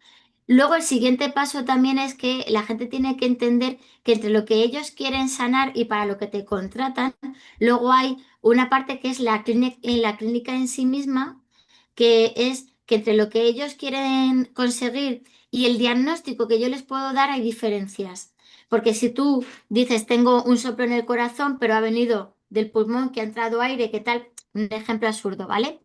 Luego el siguiente paso también es que la gente tiene que entender que entre lo que ellos quieren sanar y para lo que te contratan, luego hay una parte que es la clínica en sí misma, que es que entre lo que ellos quieren conseguir y el diagnóstico que yo les puedo dar hay diferencias. Porque si tú dices, tengo un soplo en el corazón, pero ha venido del pulmón, que ha entrado aire, ¿qué tal? Un ejemplo absurdo, ¿vale?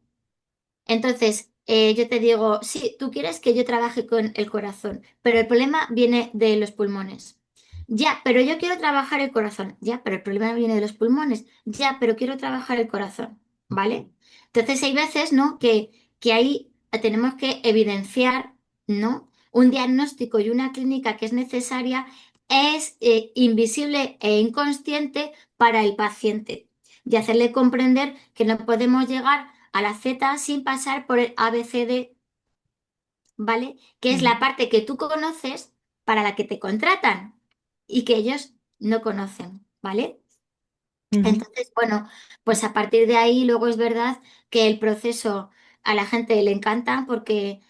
Entonces, yo te digo, sí, tú quieres que yo trabaje con el corazón, pero el problema viene de los pulmones. Ya, pero yo quiero trabajar el corazón. Ya, pero el problema viene de los pulmones. Ya, pero quiero trabajar el corazón. ¿Vale? Entonces hay veces, ¿no?, que ahí tenemos que evidenciar, ¿no?, un diagnóstico y una clínica que es necesaria es invisible e inconsciente para el paciente y hacerle comprender que no podemos llegar a la Z sin pasar por el ABCD, ¿vale? Que es Ujú, la parte que tú conoces para la que te contratan y que ellos no conocen, ¿vale? ujú, Entonces, bueno, pues a partir de ahí luego es verdad que el proceso a la gente le encanta porque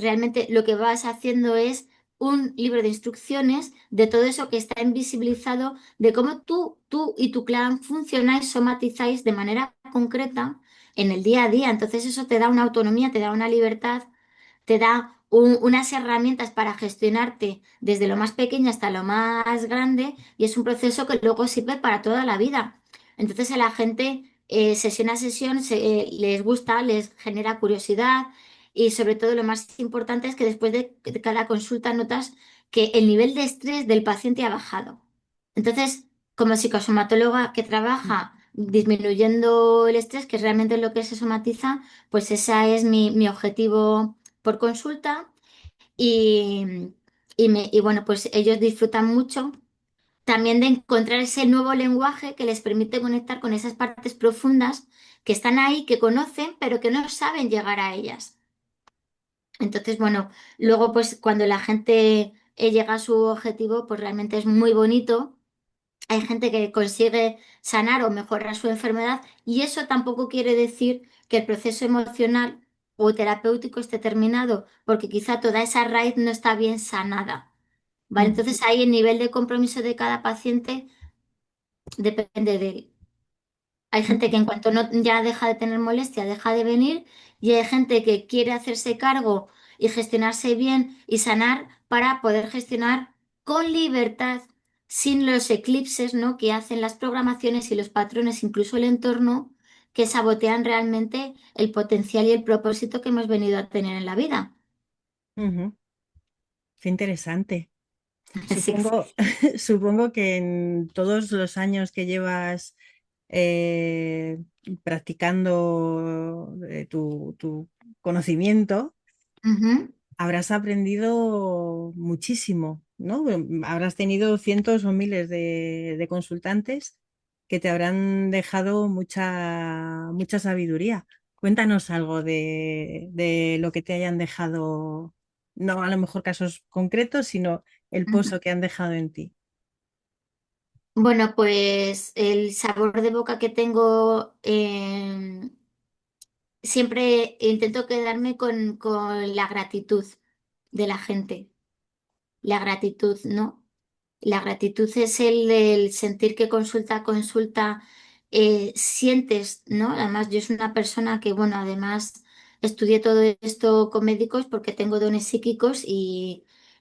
realmente lo que vas haciendo es un libro de instrucciones de todo eso que está invisibilizado, de cómo tú y tu clan funcionáis, somatizáis de manera concreta en el día a día. Entonces eso te da una autonomía, te da una libertad, te da unas herramientas para gestionarte desde lo más pequeño hasta lo más grande y es un proceso que luego sirve para toda la vida. Entonces a la gente sesión a sesión les gusta, les genera curiosidad y sobre todo lo más importante es que después de cada consulta notas que el nivel de estrés del paciente ha bajado. Entonces, como psicosomatóloga que trabaja disminuyendo el estrés, que es realmente lo que se somatiza, pues ese es mi objetivo por consulta y bueno, pues ellos disfrutan mucho también de encontrar ese nuevo lenguaje que les permite conectar con esas partes profundas que están ahí, que conocen, pero que no saben llegar a ellas. Entonces, bueno, luego pues cuando la gente llega a su objetivo, pues realmente es muy bonito. Hay gente que consigue sanar o mejorar su enfermedad y eso tampoco quiere decir que el proceso emocional o terapéutico esté terminado, porque quizá toda esa raíz no está bien sanada. ¿Vale? ujú, Entonces ahí el nivel de compromiso de cada paciente depende de él. Hay gente que en cuanto no, ya deja de tener molestia, deja de venir y hay gente que quiere hacerse cargo y gestionarse bien y sanar para poder gestionar con libertad, sin los eclipses, ¿no? que hacen las programaciones y los patrones, incluso el entorno, que sabotean realmente el potencial y el propósito que hemos venido a tener en la vida. ujú. Qué interesante. Sí, sí. Supongo, supongo que en todos los años que llevas eh, practicando tu conocimiento, Ujú. habrás aprendido muchísimo, ¿no? Habrás tenido cientos o miles de consultantes que te habrán dejado mucha sabiduría. Cuéntanos algo de lo que te hayan dejado, no a lo mejor casos concretos, sino el Ujú. pozo que han dejado en ti. Bueno, pues el sabor de boca que tengo siempre intento quedarme con la gratitud de la gente, la gratitud, ¿no? La gratitud es el sentir que consulta a consulta sientes, ¿no? Además, yo soy una persona que, bueno, además estudié todo esto con médicos porque tengo dones psíquicos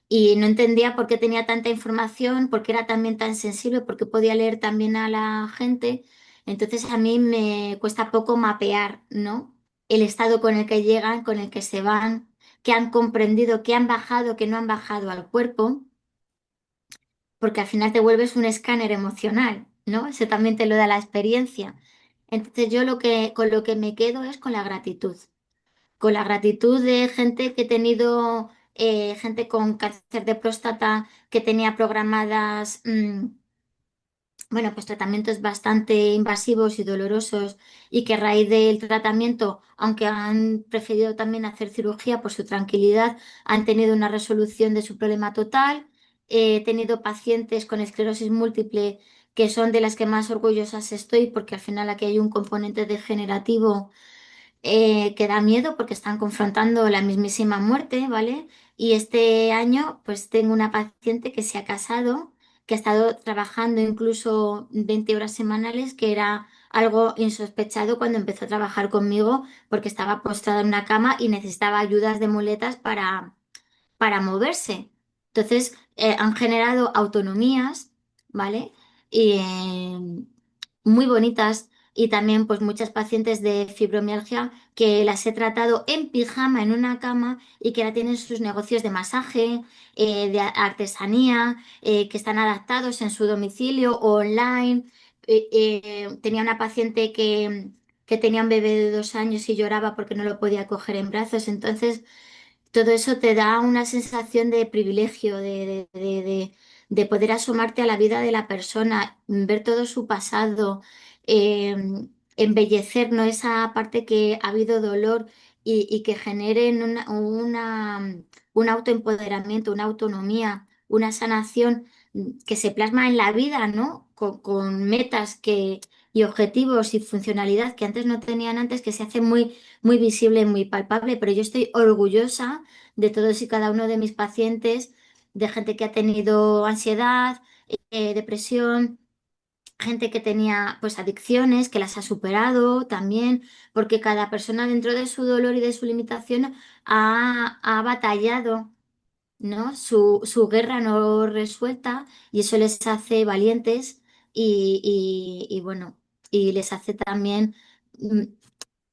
y no entendía por qué tenía tanta información, por qué era también tan sensible, por qué podía leer también a la gente. Entonces, a mí me cuesta poco mapear, ¿no? El estado con el que llegan, con el que se van, que han comprendido, que han bajado, que no han bajado al cuerpo porque al final te vuelves un escáner emocional, ¿no? Eso también te lo da la experiencia. Entonces yo con lo que me quedo es con la gratitud de gente que he tenido, gente con cáncer de próstata que tenía programadas, bueno, pues tratamientos bastante invasivos y dolorosos y que a raíz del tratamiento, aunque han preferido también hacer cirugía por su tranquilidad, han tenido una resolución de su problema total. He tenido pacientes con esclerosis múltiple que son de las que más orgullosas estoy porque al final aquí hay un componente degenerativo que da miedo porque están confrontando la mismísima muerte, ¿vale? Y este año, pues tengo una paciente que se ha casado, que ha estado trabajando incluso 20 horas semanales, que era algo insospechado cuando empezó a trabajar conmigo porque estaba postrada en una cama y necesitaba ayudas de muletas para moverse. Entonces, han generado autonomías, ¿vale? Y, muy bonitas y también pues muchas pacientes de fibromialgia que las he tratado en pijama en una cama y que ahora tienen sus negocios de masaje, de artesanía, que están adaptados en su domicilio o online. Tenía una paciente que tenía un bebé de 2 años y lloraba porque no lo podía coger en brazos, entonces todo eso te da una sensación de privilegio, de poder asomarte a la vida de la persona, ver todo su pasado, eh, embellecer, ¿no? Esa parte que ha habido dolor y que generen un autoempoderamiento, una autonomía, una sanación que se plasma en la vida, ¿no? Con metas y objetivos y funcionalidad que antes no tenían antes, que se hace muy visible, muy palpable, pero yo estoy orgullosa de todos y cada uno de mis pacientes, de gente que ha tenido ansiedad, depresión, gente que tenía pues adicciones, que las ha superado también, porque cada persona dentro de su dolor y de su limitación ha batallado, ¿no? Su guerra no resuelta y eso les hace valientes y bueno, y les hace también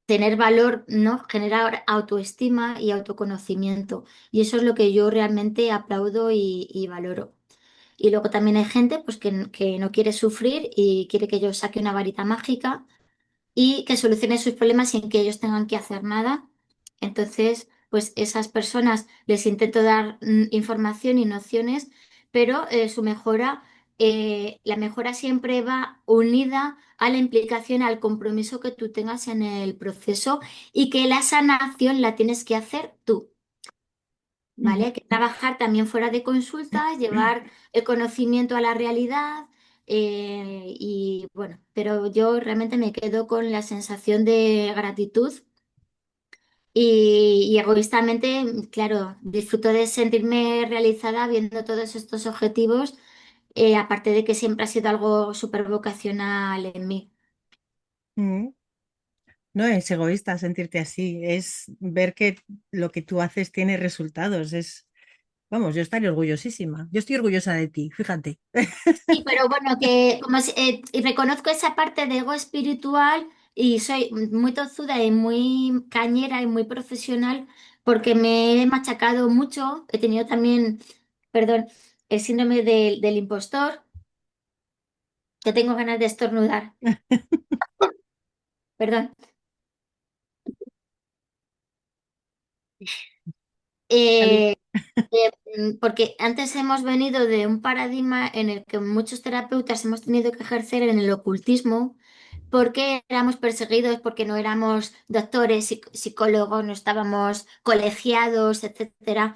tener valor, ¿no? Generar autoestima y autoconocimiento. Y eso es lo que yo realmente aplaudo y valoro. Y luego también hay gente pues, que no quiere sufrir y quiere que yo saque una varita mágica y que solucione sus problemas sin que ellos tengan que hacer nada. Entonces, pues esas personas les intento dar información y nociones, pero la mejora siempre va unida a la implicación, al compromiso que tú tengas en el proceso y que la sanación la tienes que hacer tú. ¿Vale? Ujú. Hay que trabajar también fuera de consultas, llevar el conocimiento a la realidad y bueno, pero yo realmente me quedo con la sensación de gratitud y egoístamente, claro, disfruto de sentirme realizada viendo todos estos objetivos, aparte de que siempre ha sido algo súper vocacional en mí. Mm. No es egoísta sentirte así, es ver que lo que tú haces tiene resultados. Es, vamos, yo estaría orgullosísima. Yo estoy orgullosa de ti, fíjate. Sí, pero bueno, y reconozco esa parte de ego espiritual y soy muy tozuda y muy cañera y muy profesional porque me he machacado mucho. He tenido también, perdón, el síndrome del impostor, que tengo ganas de estornudar. Perdón. Vale. Eh, Porque antes hemos venido de un paradigma en el que muchos terapeutas hemos tenido que ejercer en el ocultismo porque éramos perseguidos, porque no éramos doctores, psicólogos, no estábamos colegiados, etcétera.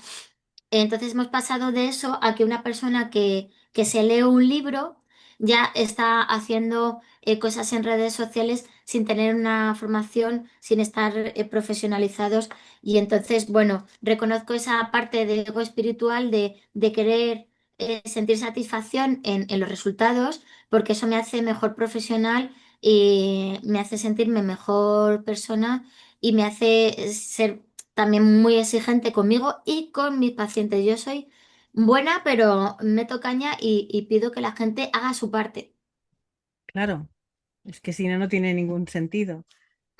Entonces hemos pasado de eso a que una persona que se lee un libro ya está haciendo cosas en redes sociales sin tener una formación, sin estar profesionalizados. Y entonces, bueno, reconozco esa parte de ego espiritual de querer sentir satisfacción en los resultados, porque eso me hace mejor profesional y me hace sentirme mejor persona y me hace ser también muy exigente conmigo y con mis pacientes. Yo soy buena, pero meto caña y pido que la gente haga su parte. Claro, es que si no, no tiene ningún sentido.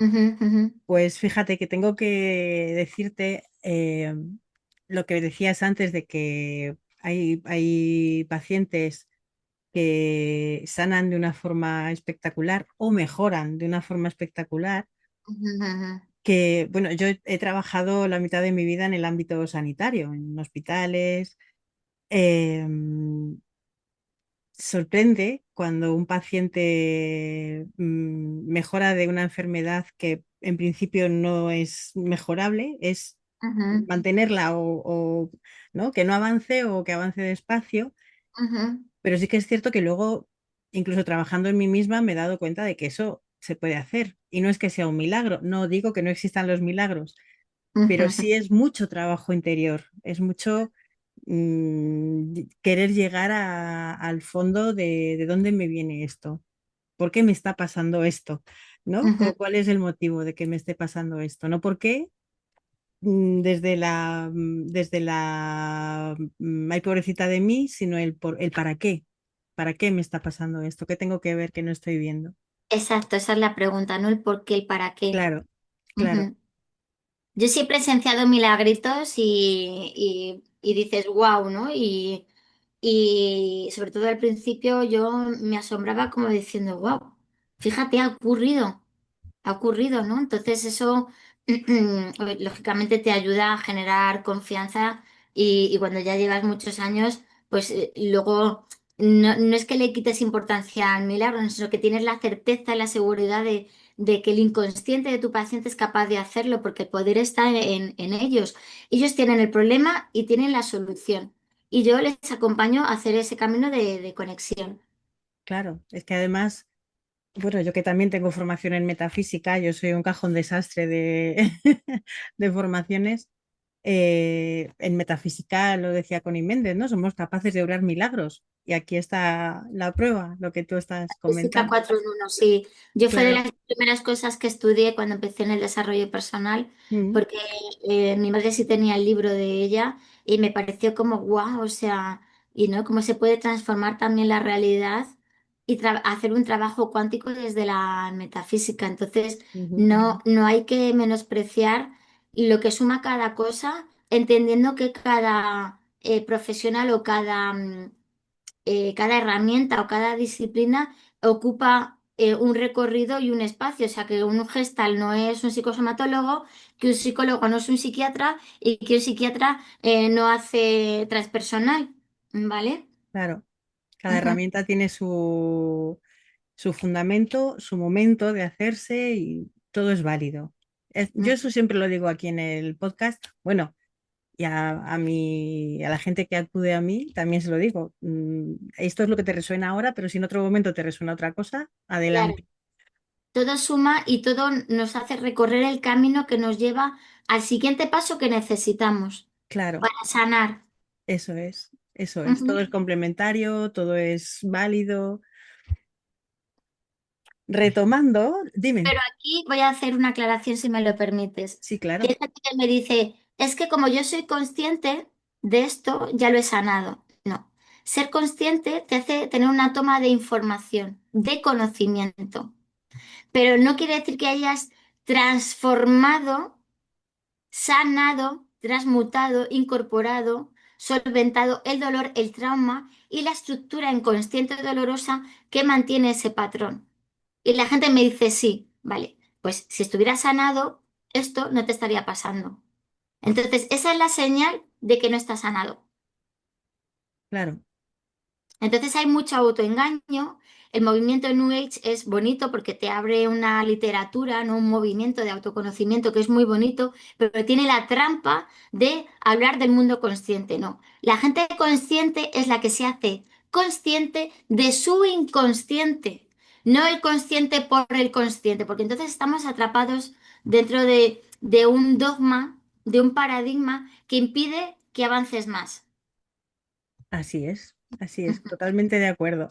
Ujú, ujú, Pues fíjate que tengo que decirte lo que decías antes de que hay pacientes que sanan de una forma espectacular o mejoran de una forma espectacular, ujú, ujú, que bueno, yo he trabajado la mitad de mi vida en el ámbito sanitario, en hospitales. Sorprende cuando un paciente mejora de una enfermedad que en principio no es mejorable, es ujú, mantenerla ¿no? Que no avance o que avance despacio, ujú, pero sí que es cierto que luego, incluso trabajando en mí misma, me he dado cuenta de que eso se puede hacer. Y no es que sea un milagro, no digo que no existan los milagros, pero ujú, sí es mucho trabajo interior, es mucho querer llegar al fondo de dónde me viene esto, por qué me está pasando esto, ¿no? ujú, ¿Cuál es el motivo de que me esté pasando esto? ¿No? ¿Por qué? Ay, pobrecita de mí, sino el para qué me está pasando esto, qué tengo que ver que no estoy viendo. Exacto, esa es la pregunta, ¿no? El por qué, el para qué. Claro, claro. Ujú. Yo sí he presenciado milagritos y dices, wow, ¿no? Y sobre todo al principio yo me asombraba como diciendo, wow, fíjate, ha ocurrido, ¿no? Entonces eso lógicamente te ayuda a generar confianza y cuando ya llevas muchos años, pues luego no es que le quites importancia al milagro, sino que tienes la certeza y la seguridad de que el inconsciente de tu paciente es capaz de hacerlo porque el poder está en ellos. Ellos tienen el problema y tienen la solución. Y yo les acompaño a hacer ese camino de conexión. Claro, es que además, bueno, yo que también tengo formación en metafísica, yo soy un cajón desastre de, de formaciones. En metafísica lo decía Connie Méndez, ¿no? Somos capaces de obrar milagros. Y aquí está la prueba, lo que tú estás Física comentando. 4 en 1, sí. Yo fue de Claro. las primeras cosas que estudié cuando empecé en el desarrollo personal, Mm, porque mi madre sí tenía el libro de ella y me pareció como guau, o sea, y no, cómo se puede transformar también la realidad y hacer un trabajo cuántico desde la metafísica. Entonces, ujú, no hay que menospreciar lo que suma cada cosa, entendiendo que cada profesional o cada herramienta o cada disciplina ocupa un recorrido y un espacio. O sea, que un gestal no es un psicosomatólogo, que un psicólogo no es un psiquiatra y que un psiquiatra no hace transpersonal, ¿vale? claro. Cada Ujú, herramienta tiene su fundamento, su momento de hacerse y todo es válido. Yo ujú. eso siempre lo digo aquí en el podcast. Bueno, y a la gente que acude a mí también se lo digo. Esto es lo que te resuena ahora, pero si en otro momento te resuena otra cosa, Claro, adelante. todo suma y todo nos hace recorrer el camino que nos lleva al siguiente paso que necesitamos Claro, para sanar. eso es, eso es. Todo Ujú. es complementario, todo es válido. Retomando, dime. Pero aquí voy a hacer una aclaración si me lo permites. Sí, Y claro, hay gente que me dice, es que como yo soy consciente de esto, ya lo he sanado. No. Ser consciente te hace tener una toma de información, de conocimiento. Pero no quiere decir que hayas transformado, sanado, transmutado, incorporado, solventado el dolor, el trauma y la estructura inconsciente dolorosa que mantiene ese patrón. Y la gente me dice, sí, vale, pues si estuviera sanado, esto no te estaría pasando. Entonces, esa es la señal de que no está sanado. claro. Entonces hay mucho autoengaño. El movimiento New Age es bonito porque te abre una literatura, ¿no? Un movimiento de autoconocimiento que es muy bonito, pero tiene la trampa de hablar del mundo consciente, ¿no? La gente consciente es la que se hace consciente de su inconsciente, no el consciente por el consciente, porque entonces estamos atrapados dentro de un dogma, de un paradigma que impide que avances más. Así es, totalmente de acuerdo.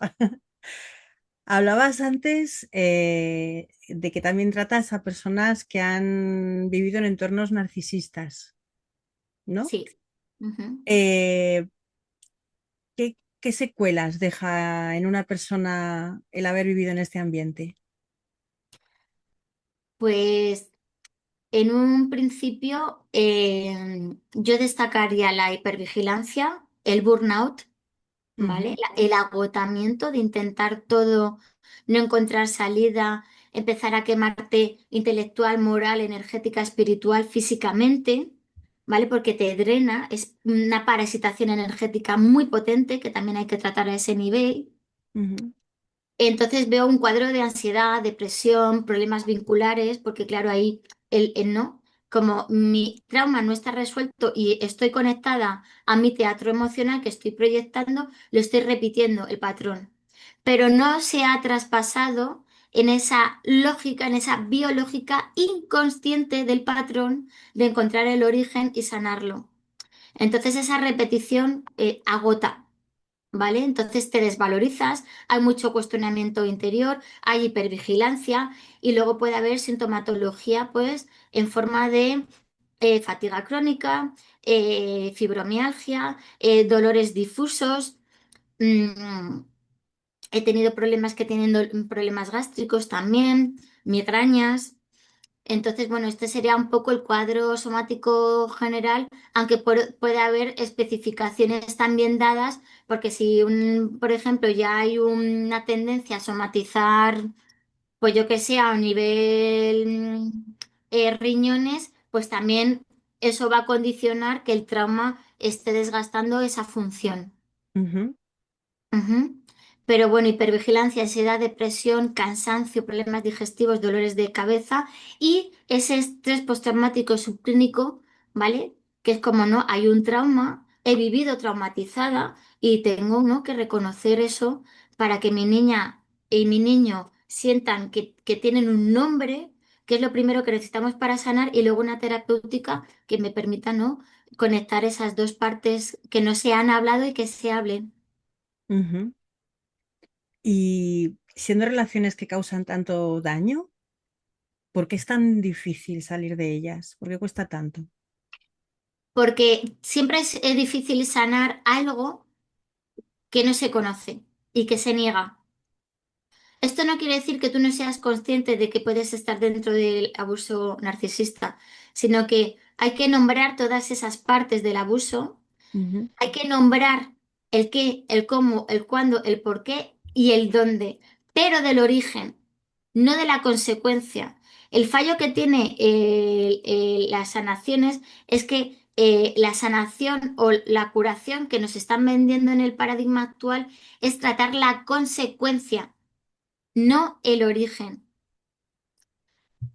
Hablabas antes de que también tratas a personas que han vivido en entornos narcisistas, ¿no? Sí. Ujú. Eh, ¿qué secuelas deja en una persona el haber vivido en este ambiente? Pues en un principio yo destacaría la hipervigilancia, el burnout, ¿vale? Ujú, El agotamiento de intentar todo, no encontrar salida, empezar a quemarte intelectual, moral, energética, espiritual, físicamente, ¿vale? Porque te drena, es una parasitación energética muy potente que también hay que tratar a ese nivel. ujú, Entonces veo un cuadro de ansiedad, depresión, problemas vinculares, porque claro, ahí el no, como mi trauma no está resuelto y estoy conectada a mi teatro emocional que estoy proyectando, lo estoy repitiendo el patrón. Pero no se ha traspasado en esa lógica, en esa biológica inconsciente del patrón de encontrar el origen y sanarlo. Entonces esa repetición agota. ¿Vale? Entonces te desvalorizas, hay mucho cuestionamiento interior, hay hipervigilancia y luego puede haber sintomatología, pues, en forma de fatiga crónica, fibromialgia, dolores difusos. mm, He tenido problemas que tienen problemas gástricos también, migrañas. Entonces, bueno, este sería un poco el cuadro somático general, aunque puede haber especificaciones también dadas, porque si, por ejemplo, ya hay una tendencia a somatizar, pues yo que sé, a un nivel riñones, pues también eso va a condicionar que el trauma esté desgastando esa función. Ujú, Ujú. Pero bueno, hipervigilancia, ansiedad, depresión, cansancio, problemas digestivos, dolores de cabeza y ese estrés postraumático subclínico, ¿vale? Que es como, ¿no? Hay un trauma, he vivido traumatizada y tengo, ¿no?, que reconocer eso para que mi niña y mi niño sientan que tienen un nombre, que es lo primero que necesitamos para sanar, y luego una terapéutica que me permita, ¿no?, conectar esas dos partes que no se han hablado y que se hablen. ujú. Y siendo relaciones que causan tanto daño, ¿por qué es tan difícil salir de ellas? ¿Por qué cuesta tanto? Porque siempre es difícil sanar algo que no se conoce y que se niega. Esto no quiere decir que tú no seas consciente de que puedes estar dentro del abuso narcisista, sino que hay que nombrar todas esas partes del abuso, Ujú, hay que nombrar el qué, el cómo, el cuándo, el por qué y el dónde, pero del origen, no de la consecuencia. El fallo que tiene las sanaciones es que la sanación o la curación que nos están vendiendo en el paradigma actual es tratar la consecuencia, no el origen.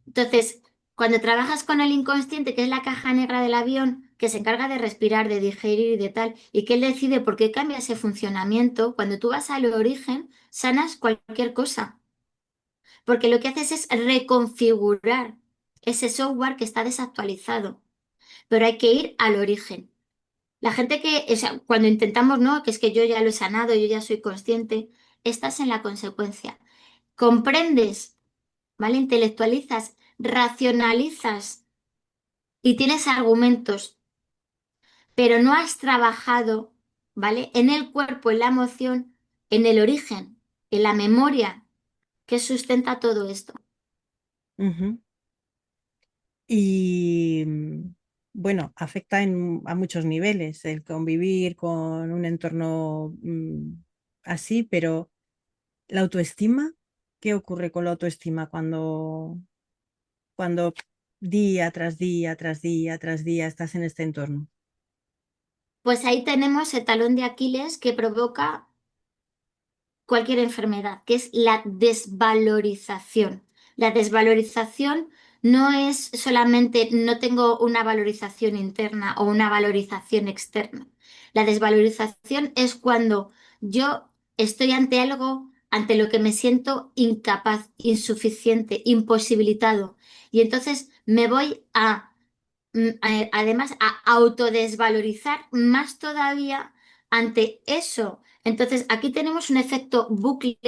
Entonces, cuando trabajas con el inconsciente, que es la caja negra del avión, que se encarga de respirar, de digerir y de tal, y que él decide por qué cambia ese funcionamiento, cuando tú vas al origen, sanas cualquier cosa, porque lo que haces es reconfigurar ese software que está desactualizado, pero hay que ir al origen. La gente que, o sea, cuando intentamos, no, que es que yo ya lo he sanado, yo ya soy consciente, estás en la consecuencia. Comprendes, ¿vale? Intelectualizas, racionalizas y tienes argumentos, pero no has trabajado, ¿vale? En el cuerpo, en la emoción, en el origen, en la memoria que sustenta todo esto. ujú. Y bueno, afecta a muchos niveles el convivir con un entorno así, pero la autoestima, ¿qué ocurre con la autoestima cuando día tras día, tras día, tras día estás en este entorno? Pues ahí tenemos el talón de Aquiles que provoca cualquier enfermedad, que es la desvalorización. La desvalorización no es solamente no tengo una valorización interna o una valorización externa. La desvalorización es cuando yo estoy ante algo ante lo que me siento incapaz, insuficiente, imposibilitado. Y entonces me voy además a autodesvalorizar más todavía ante eso. Entonces, aquí tenemos un efecto bucle,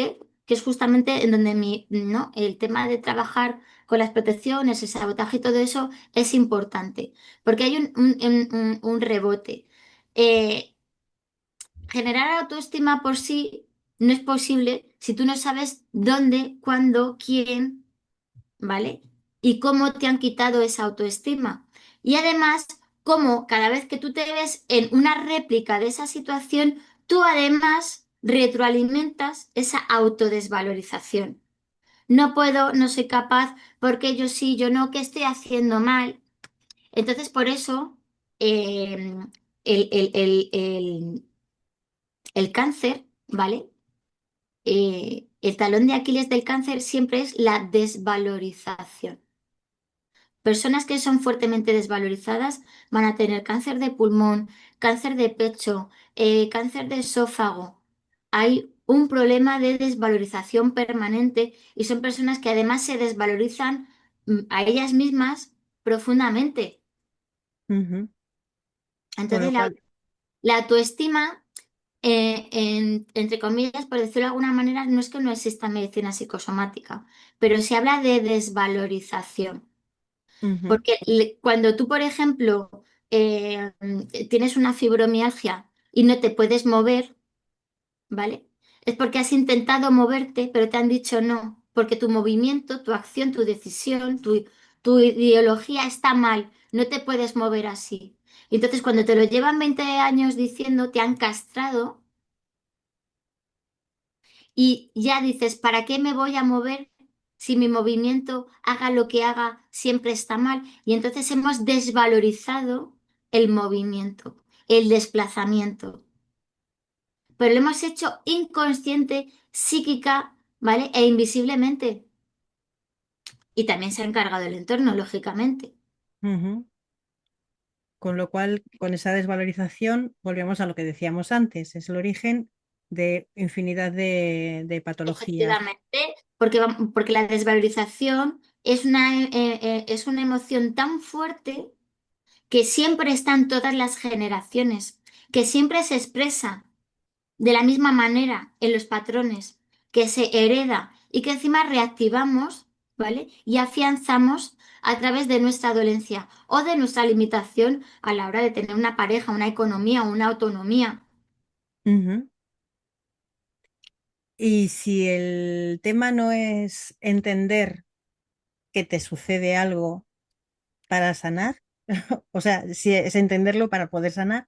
que es justamente en donde ¿no?, el tema de trabajar con las protecciones, el sabotaje y todo eso es importante, porque hay un rebote. Eh, Generar autoestima por sí no es posible si tú no sabes dónde, cuándo, quién, ¿vale? Y cómo te han quitado esa autoestima. Y además, cómo cada vez que tú te ves en una réplica de esa situación, tú además retroalimentas esa autodesvalorización. No puedo, no soy capaz, porque yo sí, yo no, ¿qué estoy haciendo mal? Entonces, por eso, eh, el cáncer, ¿vale? El talón de Aquiles del cáncer siempre es la desvalorización. Personas que son fuertemente desvalorizadas van a tener cáncer de pulmón, cáncer de pecho, cáncer de esófago. Hay un problema de desvalorización permanente y son personas que además se desvalorizan a ellas mismas profundamente. Ujú. Con Entonces, lo cual, la autoestima, entre comillas, por decirlo de alguna manera, no es que no exista medicina psicosomática, pero se habla de desvalorización. ujú, Porque cuando tú, por ejemplo, tienes una fibromialgia y no te puedes mover, ¿vale? Es porque has intentado moverte, pero te han dicho no, porque tu movimiento, tu acción, tu decisión, tu ideología está mal, no te puedes mover así. Y entonces, cuando te lo llevan 20 años diciendo, te han castrado y ya dices, ¿para qué me voy a mover? si mi movimiento, haga lo que haga, siempre está mal. Y entonces hemos desvalorizado el movimiento, el desplazamiento. Pero lo hemos hecho inconsciente, psíquica, ¿vale? E invisiblemente. Y también se ha encargado el entorno, lógicamente. Ujú. Con lo cual, con esa desvalorización, volvemos a lo que decíamos antes, es el origen de infinidad de patologías. Efectivamente, porque la desvalorización es una emoción tan fuerte que siempre está en todas las generaciones, que siempre se expresa de la misma manera en los patrones, que se hereda y que encima reactivamos, ¿vale? Y afianzamos a través de nuestra dolencia o de nuestra limitación a la hora de tener una pareja, una economía o una autonomía. Ujú. Y si el tema no es entender que te sucede algo para sanar, o sea, si es entenderlo para poder sanar,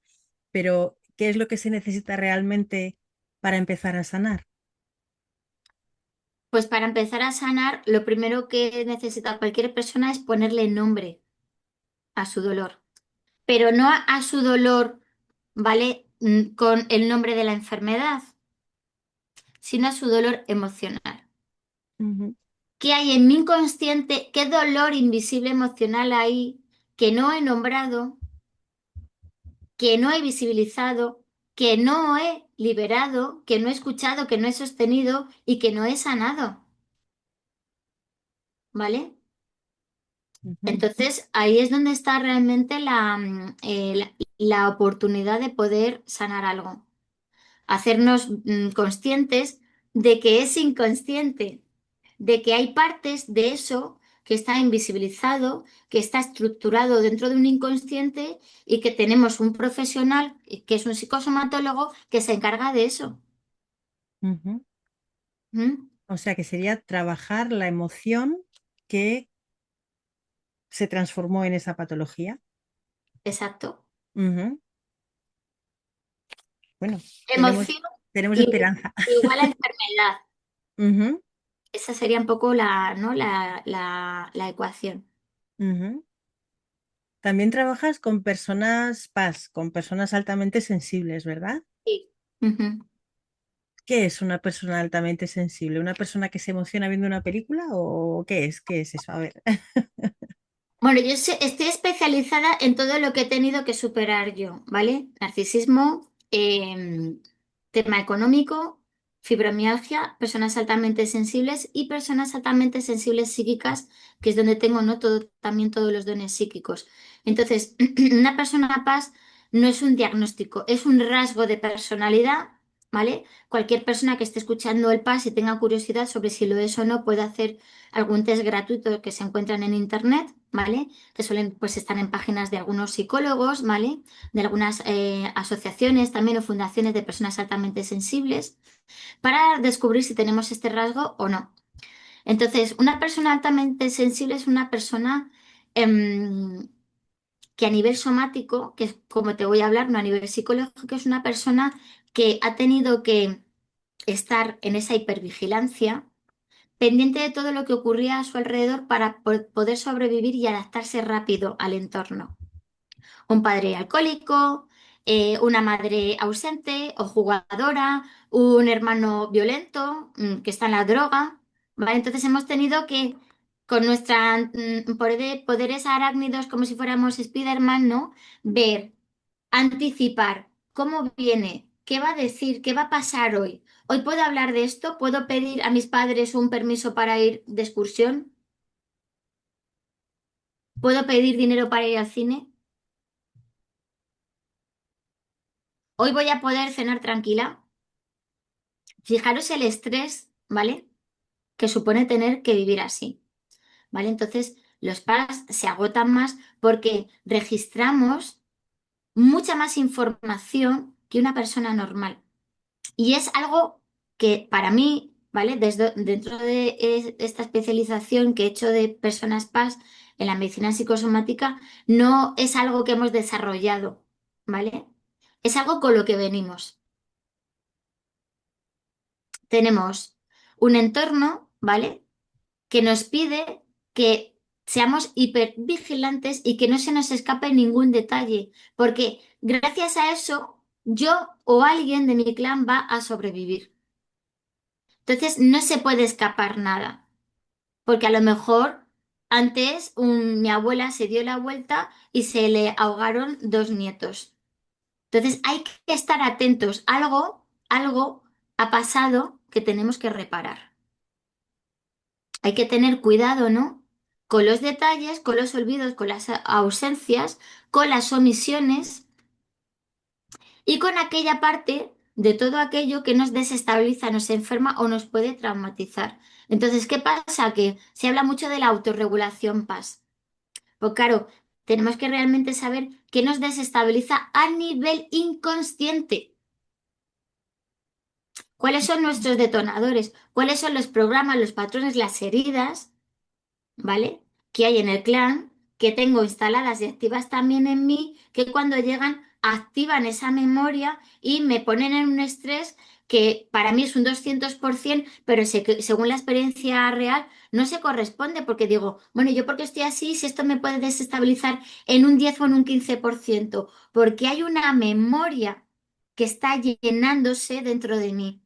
pero ¿qué es lo que se necesita realmente para empezar a sanar? Pues para empezar a sanar, lo primero que necesita cualquier persona es ponerle nombre a su dolor, pero no a su dolor, ¿vale? Con el nombre de la enfermedad, sino a su dolor emocional. Ujú, ¿Qué hay en mi inconsciente? ¿Qué dolor invisible emocional hay que no he nombrado, que no he visibilizado, que no he liberado, que no he escuchado, que no he sostenido y que no he sanado? ¿Vale? ujú, Entonces, ahí es donde está realmente la oportunidad de poder sanar algo. Hacernos conscientes de que es inconsciente, de que hay partes de eso que está invisibilizado, que está estructurado dentro de un inconsciente y que tenemos un profesional, que es un psicosomatólogo, que se encarga de eso. ujú. ¿Mm? O sea que sería trabajar la emoción que se transformó en esa patología. Exacto. Ujú. Bueno, tenemos, Emoción tenemos i- esperanza. igual a enfermedad. Ujú, Esa sería un poco la, ¿no? La ecuación. ujú. También trabajas con personas PAS, con personas altamente sensibles, ¿verdad? Sí. Ujú. ¿Qué es una persona altamente sensible? ¿Una persona que se emociona viendo una película o qué es? ¿Qué es eso? A ver. Bueno, estoy especializada en todo lo que he tenido que superar yo, ¿vale? Narcisismo, tema económico, fibromialgia, personas altamente sensibles y personas altamente sensibles psíquicas, que es donde tengo, ¿no? También todos los dones psíquicos. Entonces, una persona paz no es un diagnóstico, es un rasgo de personalidad, ¿vale? Cualquier persona que esté escuchando el PAS y tenga curiosidad sobre si lo es o no puede hacer algún test gratuito que se encuentran en internet, ¿vale? Que suelen pues estar en páginas de algunos psicólogos, ¿vale? De algunas asociaciones también o fundaciones de personas altamente sensibles para descubrir si tenemos este rasgo o no. Entonces, una persona altamente sensible es una persona que a nivel somático, que es como te voy a hablar, no a nivel psicológico, es una persona que ha tenido que estar en esa hipervigilancia pendiente de todo lo que ocurría a su alrededor para poder sobrevivir y adaptarse rápido al entorno. Un padre alcohólico, una madre ausente o jugadora, un hermano violento que está en la droga, ¿vale? Entonces hemos tenido que, con nuestros poderes arácnidos, como si fuéramos Spider-Man, ¿no? Ver, anticipar cómo viene, qué va a decir, qué va a pasar hoy. Hoy puedo hablar de esto, puedo pedir a mis padres un permiso para ir de excursión, puedo pedir dinero para ir al cine, hoy voy a poder cenar tranquila. Fijaros el estrés, ¿vale? Que supone tener que vivir así, ¿vale? Entonces, los PAS se agotan más porque registramos mucha más información que una persona normal. Y es algo que para mí, ¿vale? Dentro de esta especialización que he hecho de personas PAS en la medicina psicosomática, no es algo que hemos desarrollado, ¿vale? Es algo con lo que venimos. Tenemos un entorno, ¿vale? que nos pide que seamos hipervigilantes y que no se nos escape ningún detalle, porque gracias a eso yo o alguien de mi clan va a sobrevivir. Entonces no se puede escapar nada, porque a lo mejor antes mi abuela se dio la vuelta y se le ahogaron dos nietos. Entonces hay que estar atentos. Algo ha pasado que tenemos que reparar. Hay que tener cuidado, ¿no? Con los detalles, con los olvidos, con las ausencias, con las omisiones y con aquella parte de todo aquello que nos desestabiliza, nos enferma o nos puede traumatizar. Entonces, ¿qué pasa? Que se habla mucho de la autorregulación paz. Pues claro, tenemos que realmente saber qué nos desestabiliza a nivel inconsciente. ¿Cuáles son nuestros detonadores? ¿Cuáles son los programas, los patrones, las heridas, ¿vale? Que hay en el clan, que tengo instaladas y activas también en mí, que cuando llegan activan esa memoria y me ponen en un estrés que para mí es un 200%, pero según la experiencia real no se corresponde porque digo, bueno, ¿yo por qué estoy así si esto me puede desestabilizar en un 10 o en un 15%? Porque hay una memoria que está llenándose dentro de mí,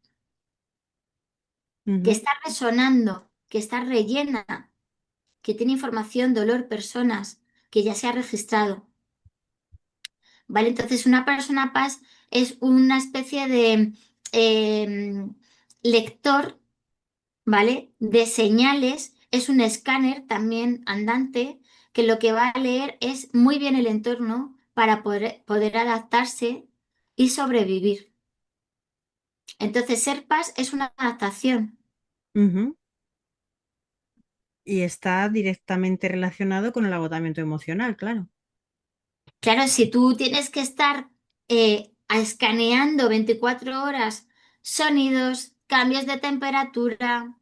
que Ujú, está resonando, que está rellena, que tiene información, dolor, personas, que ya se ha registrado. ¿Vale? Entonces, una persona paz es una especie de lector, ¿vale? De señales, es un escáner también andante, que lo que va a leer es muy bien el entorno para poder adaptarse y sobrevivir. Entonces, ser paz es una adaptación. ujú. Y está directamente relacionado con el agotamiento emocional, claro. Claro, si tú tienes que estar escaneando 24 horas sonidos, cambios de temperatura,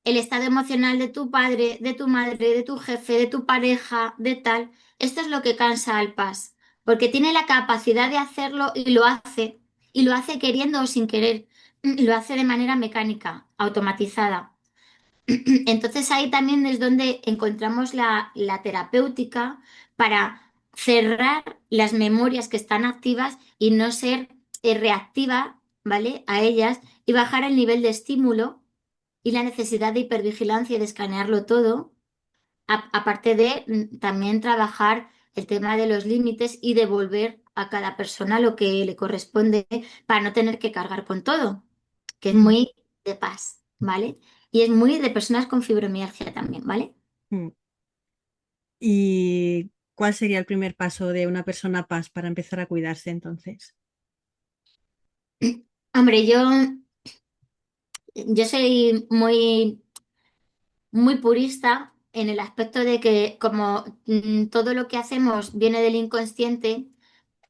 el estado emocional de tu padre, de tu madre, de tu jefe, de tu pareja, de tal, esto es lo que cansa al PAS, porque tiene la capacidad de hacerlo y lo hace queriendo o sin querer, lo hace de manera mecánica, automatizada. Entonces ahí también es donde encontramos la terapéutica para cerrar las memorias que están activas y no ser reactiva, ¿vale? A ellas y bajar el nivel de estímulo y la necesidad de hipervigilancia y de escanearlo todo, aparte de también trabajar el tema de los límites y devolver a cada persona lo que le corresponde para no tener que cargar con todo, que es Ujú, muy de paz, ¿vale? Y es muy de personas con fibromialgia también, ¿vale? ujú. ¿Y cuál sería el primer paso de una persona paz para empezar a cuidarse entonces? Hombre, yo soy muy purista en el aspecto de que como todo lo que hacemos viene del inconsciente,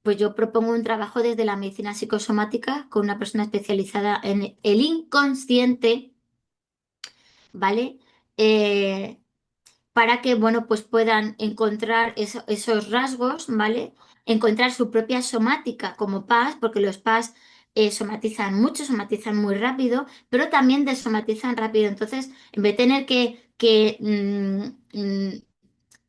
pues yo propongo un trabajo desde la medicina psicosomática con una persona especializada en el inconsciente, ¿vale? Eh, para que, bueno, pues puedan encontrar esos rasgos, ¿vale? Encontrar su propia somática como PAS, porque los PAS somatizan mucho, somatizan muy rápido, pero también desomatizan rápido. Entonces, en vez de tener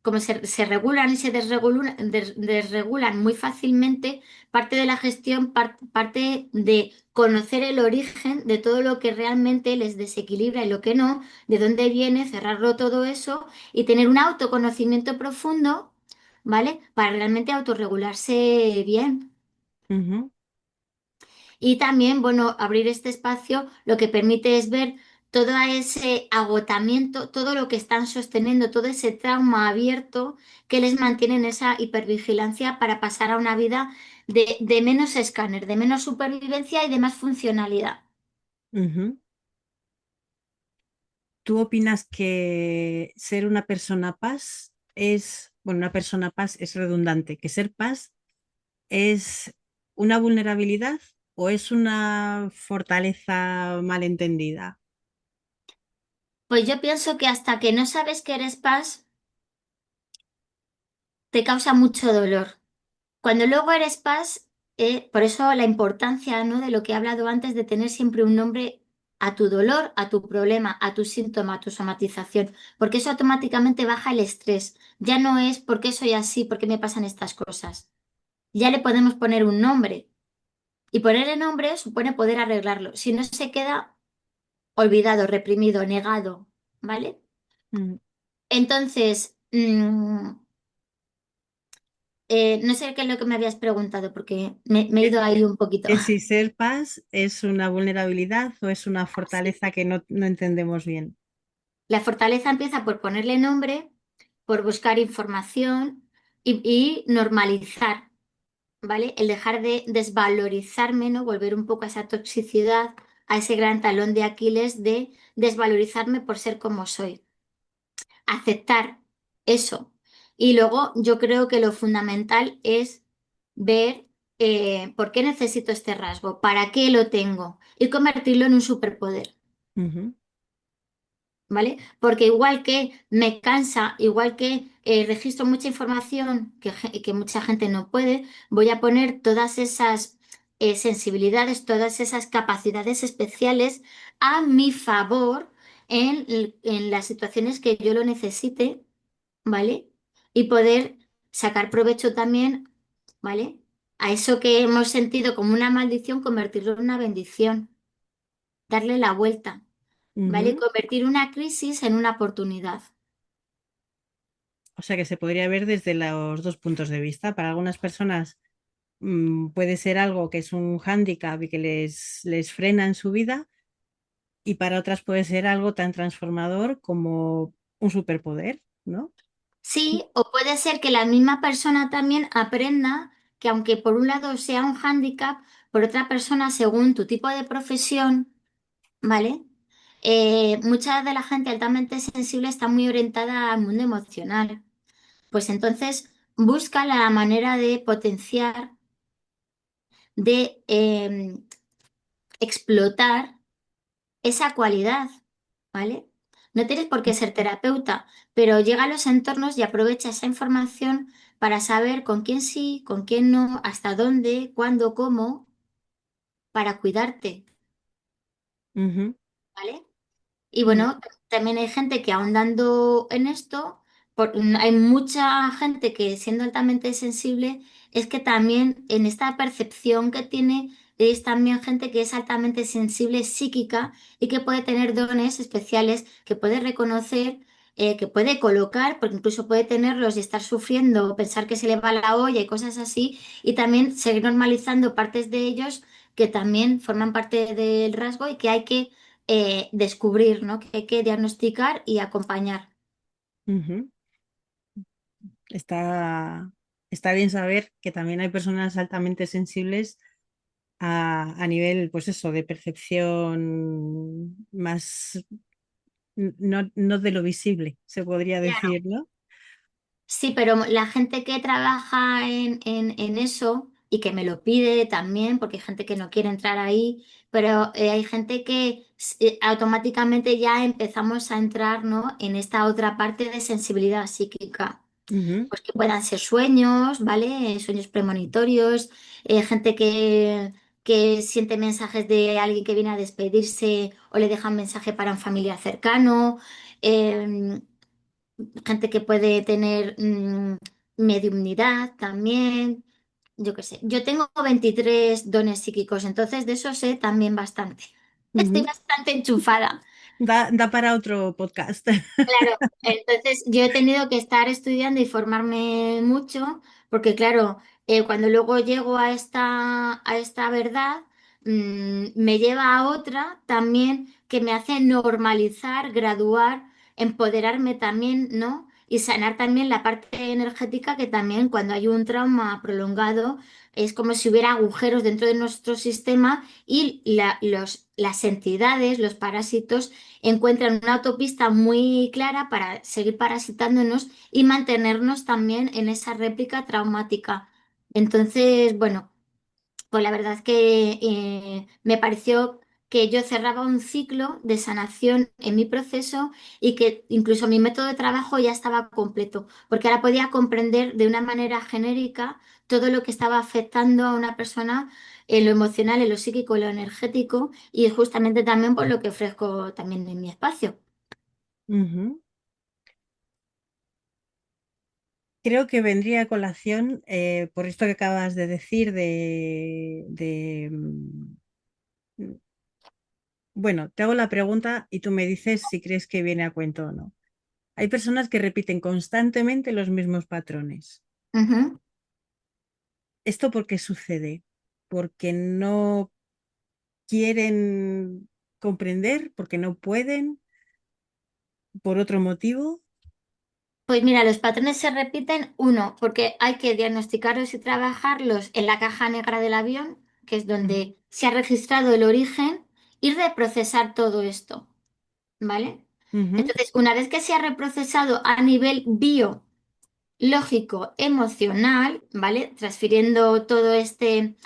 como se regulan y se desregulan muy fácilmente, parte de la gestión parte de conocer el origen de todo lo que realmente les desequilibra y lo que no, de dónde viene, cerrarlo todo eso y tener un autoconocimiento profundo, ¿vale? Para realmente autorregularse bien. Ujú, Y también, bueno, abrir este espacio lo que permite es ver todo ese agotamiento, todo lo que están sosteniendo, todo ese trauma abierto que les mantiene en esa hipervigilancia para pasar a una vida de menos escáner, de menos supervivencia y de más funcionalidad. ujú. ¿Tú opinas que ser una persona paz es, bueno, una persona paz es redundante, que ser paz es una vulnerabilidad o es una fortaleza malentendida? Pues yo pienso que hasta que no sabes que eres paz, te causa mucho dolor. Cuando luego eres paz, por eso la importancia, ¿no? De lo que he hablado antes de tener siempre un nombre a tu dolor, a tu problema, a tu síntoma, a tu somatización, porque eso automáticamente baja el estrés. Ya no es por qué soy así, por qué me pasan estas cosas. Ya le podemos poner un nombre y ponerle nombre supone poder arreglarlo. Si no se queda olvidado, reprimido, negado, ¿vale? Mm. Entonces, no sé qué es lo que me habías preguntado porque me he Que, ido ahí un poquito. que si ser paz es una vulnerabilidad o es una Sí. fortaleza que no entendemos bien. La fortaleza empieza por ponerle nombre, por buscar información y normalizar, ¿vale? El dejar de desvalorizarme, ¿no? Volver un poco a esa toxicidad, a ese gran talón de Aquiles de desvalorizarme por ser como soy. Aceptar eso. Y luego yo creo que lo fundamental es ver por qué necesito este rasgo, para qué lo tengo y convertirlo en un superpoder. Ujú, ¿Vale? Porque igual que me cansa, igual que registro mucha información que mucha gente no puede, voy a poner todas esas sensibilidades, todas esas capacidades especiales a mi favor en las situaciones que yo lo necesite, ¿vale? Y poder sacar provecho también, ¿vale? A eso que hemos sentido como una maldición, convertirlo en una bendición, darle la vuelta. ¿Vale? ujú. Convertir una crisis en una oportunidad. O sea que se podría ver desde los dos puntos de vista. Para algunas personas puede ser algo que es un hándicap y que les frena en su vida, y para otras puede ser algo tan transformador como un superpoder, ¿no? Sí, o puede ser que la misma persona también aprenda que aunque por un lado sea un hándicap, por otra persona, según tu tipo de profesión, ¿vale? Mucha de la gente altamente sensible está muy orientada al mundo emocional. Pues entonces busca la manera de potenciar, de explotar esa cualidad, ¿vale? No tienes por qué ser terapeuta, pero llega a los entornos y aprovecha esa información para saber con quién sí, con quién no, hasta dónde, cuándo, cómo, para cuidarte, Ujú, ¿vale? Y mm, bueno, también hay gente que ahondando en esto, hay mucha gente que siendo altamente sensible, es que también en esta percepción que tiene, es también gente que es altamente sensible psíquica y que puede tener dones especiales, que puede reconocer, que puede colocar, porque incluso puede tenerlos y estar sufriendo o pensar que se le va la olla y cosas así, y también seguir normalizando partes de ellos que también forman parte del rasgo y que hay que descubrir, ¿no? Que hay que diagnosticar y acompañar. ujú. Está, está bien saber que también hay personas altamente sensibles a nivel, pues eso, de percepción más, no de lo visible, se podría Claro. decir, ¿no? Sí, pero la gente que trabaja en eso y que me lo pide también, porque hay gente que no quiere entrar ahí, pero hay gente que automáticamente ya empezamos a entrar, ¿no? En esta otra parte de sensibilidad psíquica. Ujú, Pues que puedan ser sueños, ¿vale? Sueños premonitorios, gente que siente mensajes de alguien que viene a despedirse o le deja un mensaje para un familiar cercano, eh, gente que puede tener mediumnidad también, yo qué sé. Yo tengo 23 dones psíquicos, entonces de eso sé también bastante. Estoy ujú. bastante enchufada. Da para otro podcast. Claro, entonces yo he tenido que estar estudiando y formarme mucho, porque claro, cuando luego llego a esta verdad, me lleva a otra también que me hace normalizar, graduar, empoderarme también, ¿no? Y sanar también la parte energética que también cuando hay un trauma prolongado es como si hubiera agujeros dentro de nuestro sistema y las entidades, los parásitos encuentran una autopista muy clara para seguir parasitándonos y mantenernos también en esa réplica traumática. Entonces, bueno, pues la verdad es que me pareció que yo cerraba un ciclo de sanación en mi proceso y que incluso mi método de trabajo ya estaba completo, porque ahora podía comprender de una manera genérica todo lo que estaba afectando a una persona en lo emocional, en lo psíquico, en lo energético, y es justamente también por lo que ofrezco también en mi espacio. Ujú. Creo que vendría a colación, por esto que acabas de decir, bueno, te hago la pregunta y tú me dices si crees que viene a cuento o no. Hay personas que repiten constantemente los mismos patrones. Ujú. ¿Esto por qué sucede? ¿Porque no quieren comprender? ¿Porque no pueden? ¿Por otro motivo? Pues mira, los patrones se repiten, uno, porque hay que diagnosticarlos y trabajarlos en la caja negra del avión, que es Ujú, donde se ha registrado el origen, y reprocesar todo esto, ¿vale? ujú, Entonces, una vez que se ha reprocesado a nivel lógico, emocional, ¿vale? Transfiriendo todo este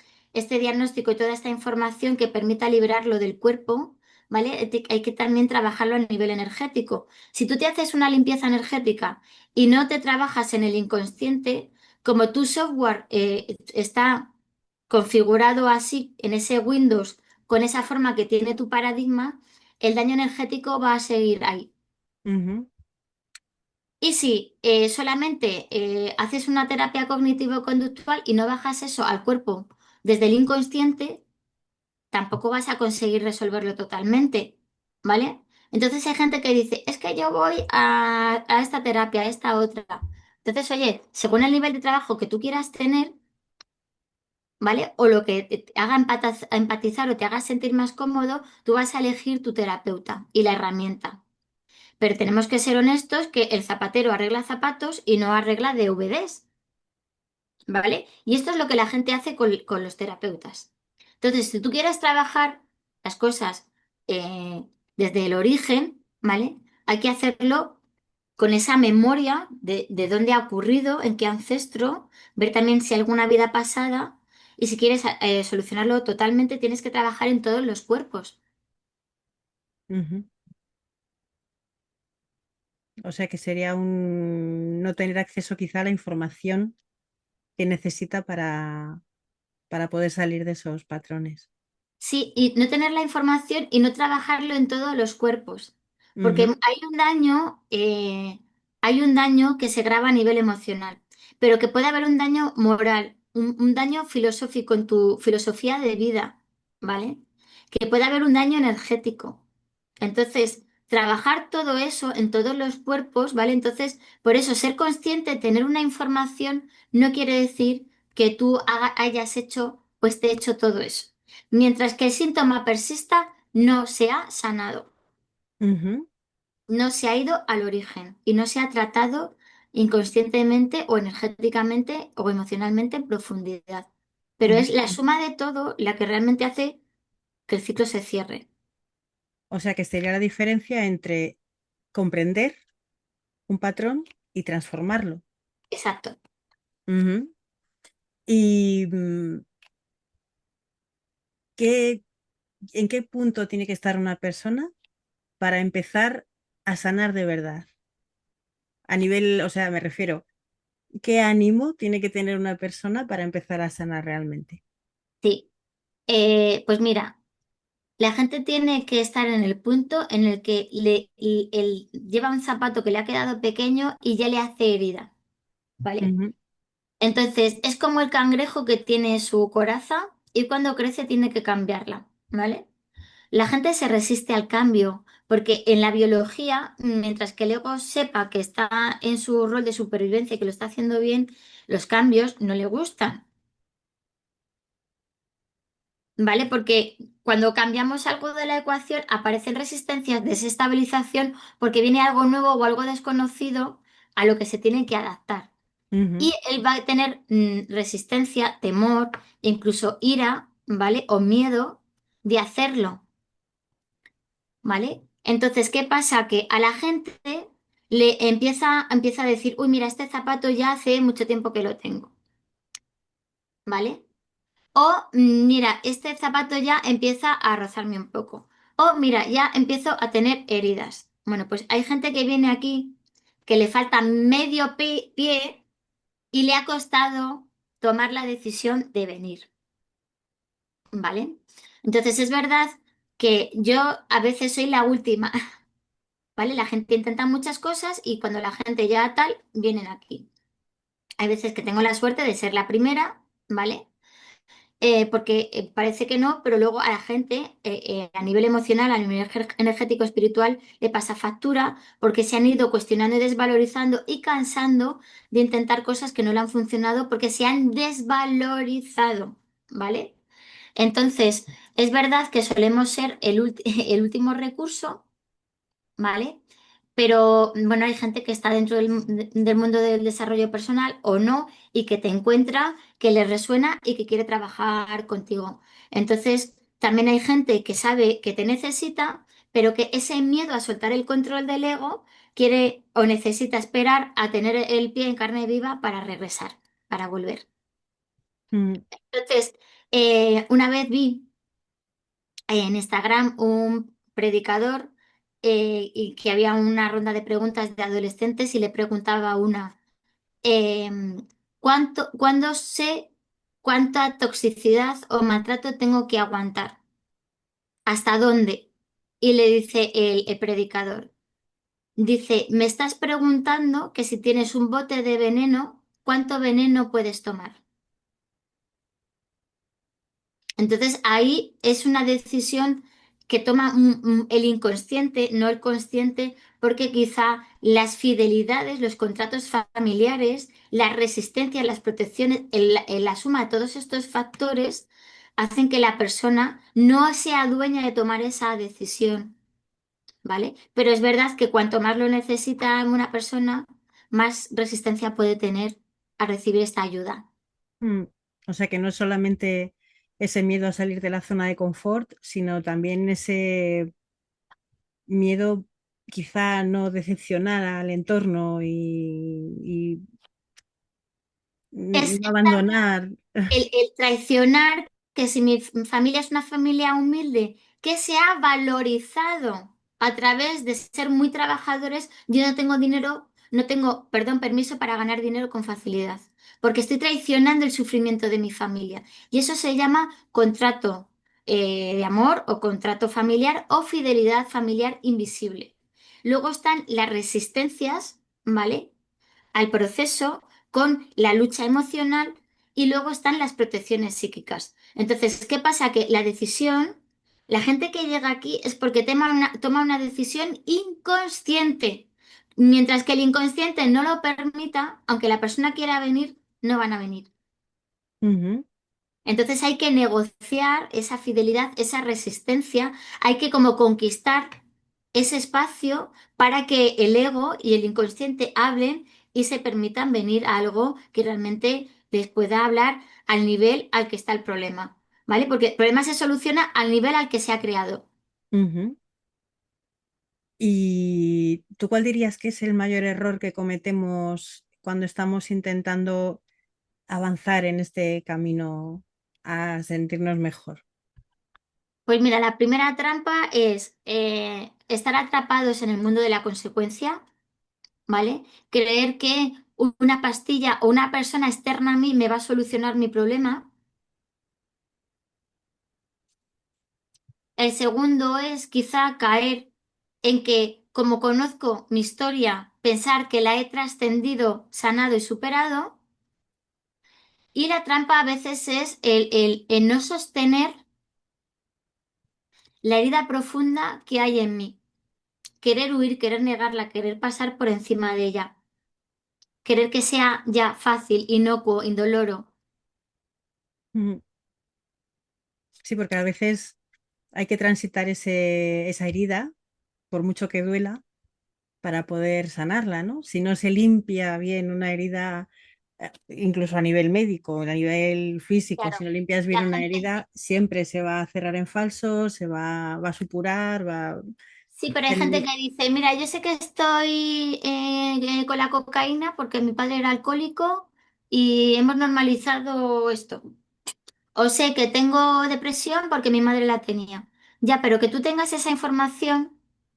diagnóstico y toda esta información que permita liberarlo del cuerpo, ¿vale? Hay que también trabajarlo a nivel energético. Si tú te haces una limpieza energética y no te trabajas en el inconsciente, como tu software está configurado así en ese Windows, con esa forma que tiene tu paradigma, el daño energético va a seguir ahí. ujú, Y si solamente haces una terapia cognitivo-conductual y no bajas eso al cuerpo desde el inconsciente, tampoco vas a conseguir resolverlo totalmente, ¿vale? Entonces hay gente que dice, es que yo voy a esta terapia, a esta otra. Entonces, oye, según el nivel de trabajo que tú quieras tener, ¿vale? O lo que te haga empatizar o te haga sentir más cómodo, tú vas a elegir tu terapeuta y la herramienta. Pero tenemos que ser honestos que el zapatero arregla zapatos y no arregla DVDs, ¿vale? Y esto es lo que la gente hace con los terapeutas. Entonces, si tú quieres trabajar las cosas eh, desde el origen, ¿vale? Hay que hacerlo con esa memoria de dónde ha ocurrido, en qué ancestro, ver también si hay alguna vida pasada y si quieres solucionarlo totalmente, tienes que trabajar en todos los cuerpos. ujú. O sea que sería un no tener acceso quizá a la información que necesita para poder salir de esos patrones. Sí, y no tener la información y no trabajarlo en todos los cuerpos, porque Ujú, hay un daño que se graba a nivel emocional, pero que puede haber un daño moral, un daño filosófico en tu filosofía de vida, ¿vale? Que puede haber un daño energético. Entonces, trabajar todo eso en todos los cuerpos, ¿vale? Entonces, por eso, ser consciente, tener una información, no quiere decir que tú hayas hecho o esté hecho todo eso. Mientras que el síntoma persista, no se ha sanado, ujú, no se ha ido al origen y no se ha tratado inconscientemente o energéticamente o emocionalmente en profundidad. Pero ujú. es la suma de todo la que realmente hace que el ciclo se cierre. O sea que sería la diferencia entre comprender un patrón y transformarlo. Exacto. Ujú. ¿Y qué, en qué punto tiene que estar una persona para empezar a sanar de verdad? A nivel, o sea, me refiero, ¿qué ánimo tiene que tener una persona para empezar a sanar realmente? Sí. Pues mira, la gente tiene que estar en el punto en el que lleva un zapato que le ha quedado pequeño y ya le hace herida, ¿vale? Ujú, Entonces, es como el cangrejo que tiene su coraza y cuando crece tiene que cambiarla, ¿vale? La gente se resiste al cambio porque en la biología, mientras que el ego sepa que está en su rol de supervivencia y que lo está haciendo bien, los cambios no le gustan, ¿vale? Porque cuando cambiamos algo de la ecuación aparecen resistencias, desestabilización, porque viene algo nuevo o algo desconocido a lo que se tiene que adaptar. ujú, Y él va a tener resistencia, temor, incluso ira, ¿vale? O miedo de hacerlo, ¿vale? Entonces, ¿qué pasa? Que a la gente empieza a decir, uy, mira, este zapato ya hace mucho tiempo que lo tengo, ¿vale? O mira, este zapato ya empieza a rozarme un poco. O mira, ya empiezo a tener heridas. Bueno, pues hay gente que viene aquí que le falta medio pie y le ha costado tomar la decisión de venir, ¿vale? Entonces es verdad que yo a veces soy la última, ¿vale? La gente intenta muchas cosas y cuando la gente ya tal, vienen aquí. Hay veces que tengo la suerte de ser la primera, ¿vale? Porque parece que no, pero luego a la gente, a nivel emocional, a nivel energético, espiritual, le pasa factura porque se han ido cuestionando y desvalorizando y cansando de intentar cosas que no le han funcionado porque se han desvalorizado, ¿vale? Entonces, es verdad que solemos ser el último recurso, ¿vale? Pero bueno, hay gente que está dentro del mundo del desarrollo personal o no y que te encuentra, que le resuena y que quiere trabajar contigo. Entonces, también hay gente que sabe que te necesita, pero que ese miedo a soltar el control del ego quiere o necesita esperar a tener el pie en carne viva para regresar, para volver. Mm, Entonces, una vez vi en Instagram un predicador y que había una ronda de preguntas de adolescentes y le preguntaba a una, ¿cuándo sé cuánta toxicidad o maltrato tengo que aguantar? ¿Hasta dónde? Y le dice el predicador, dice, me estás preguntando que si tienes un bote de veneno, ¿cuánto veneno puedes tomar? Entonces ahí es una decisión que toma el inconsciente, no el consciente, porque quizá las fidelidades, los contratos familiares, las resistencias, las protecciones, la suma de todos estos factores hacen que la persona no sea dueña de tomar esa decisión, ¿vale? Pero es verdad que cuanto más lo necesita una persona, más resistencia puede tener a recibir esta ayuda. mm. O sea que no es solamente ese miedo a salir de la zona de confort, sino también ese miedo quizá a no decepcionar al entorno y Es no abandonar. el traicionar, que si mi familia es una familia humilde, que se ha valorizado a través de ser muy trabajadores, yo no tengo dinero, no tengo, perdón, permiso para ganar dinero con facilidad, porque estoy traicionando el sufrimiento de mi familia. Y eso se llama contrato de amor o contrato familiar o fidelidad familiar invisible. Luego están las resistencias, ¿vale? Al proceso con la lucha emocional y luego están las protecciones psíquicas. Entonces, ¿qué pasa? Que la decisión, la gente que llega aquí es porque toma una decisión inconsciente, mientras que el inconsciente no lo permita, aunque la persona quiera venir, no van a venir. Ujú, Entonces hay que negociar esa fidelidad, esa resistencia, hay que como conquistar ese espacio para que el ego y el inconsciente hablen y se permitan venir a algo que realmente les pueda hablar al nivel al que está el problema, ¿vale? Porque el problema se soluciona al nivel al que se ha creado. ujú. ¿Y tú cuál dirías que es el mayor error que cometemos cuando estamos intentando avanzar en este camino a sentirnos mejor? Pues mira, la primera trampa es estar atrapados en el mundo de la consecuencia, ¿vale? Creer que una pastilla o una persona externa a mí me va a solucionar mi problema. El segundo es quizá caer en que, como conozco mi historia, pensar que la he trascendido, sanado y superado. Y la trampa a veces es el no sostener la herida profunda que hay en mí. Querer huir, querer negarla, querer pasar por encima de ella. Querer que sea ya fácil, inocuo, indoloro. Ujú. Sí, porque a veces hay que transitar esa herida, por mucho que duela, para poder sanarla, ¿no? Si no se limpia bien una herida, incluso a nivel médico, a nivel físico, Claro, si no limpias bien la una gente. herida, siempre se va a cerrar en falso, va a supurar, va a Sí, pero hay gente hacer- que dice, mira, yo sé que estoy con la cocaína porque mi padre era alcohólico y hemos normalizado esto. O sé que tengo depresión porque mi madre la tenía. Ya, pero que tú tengas esa información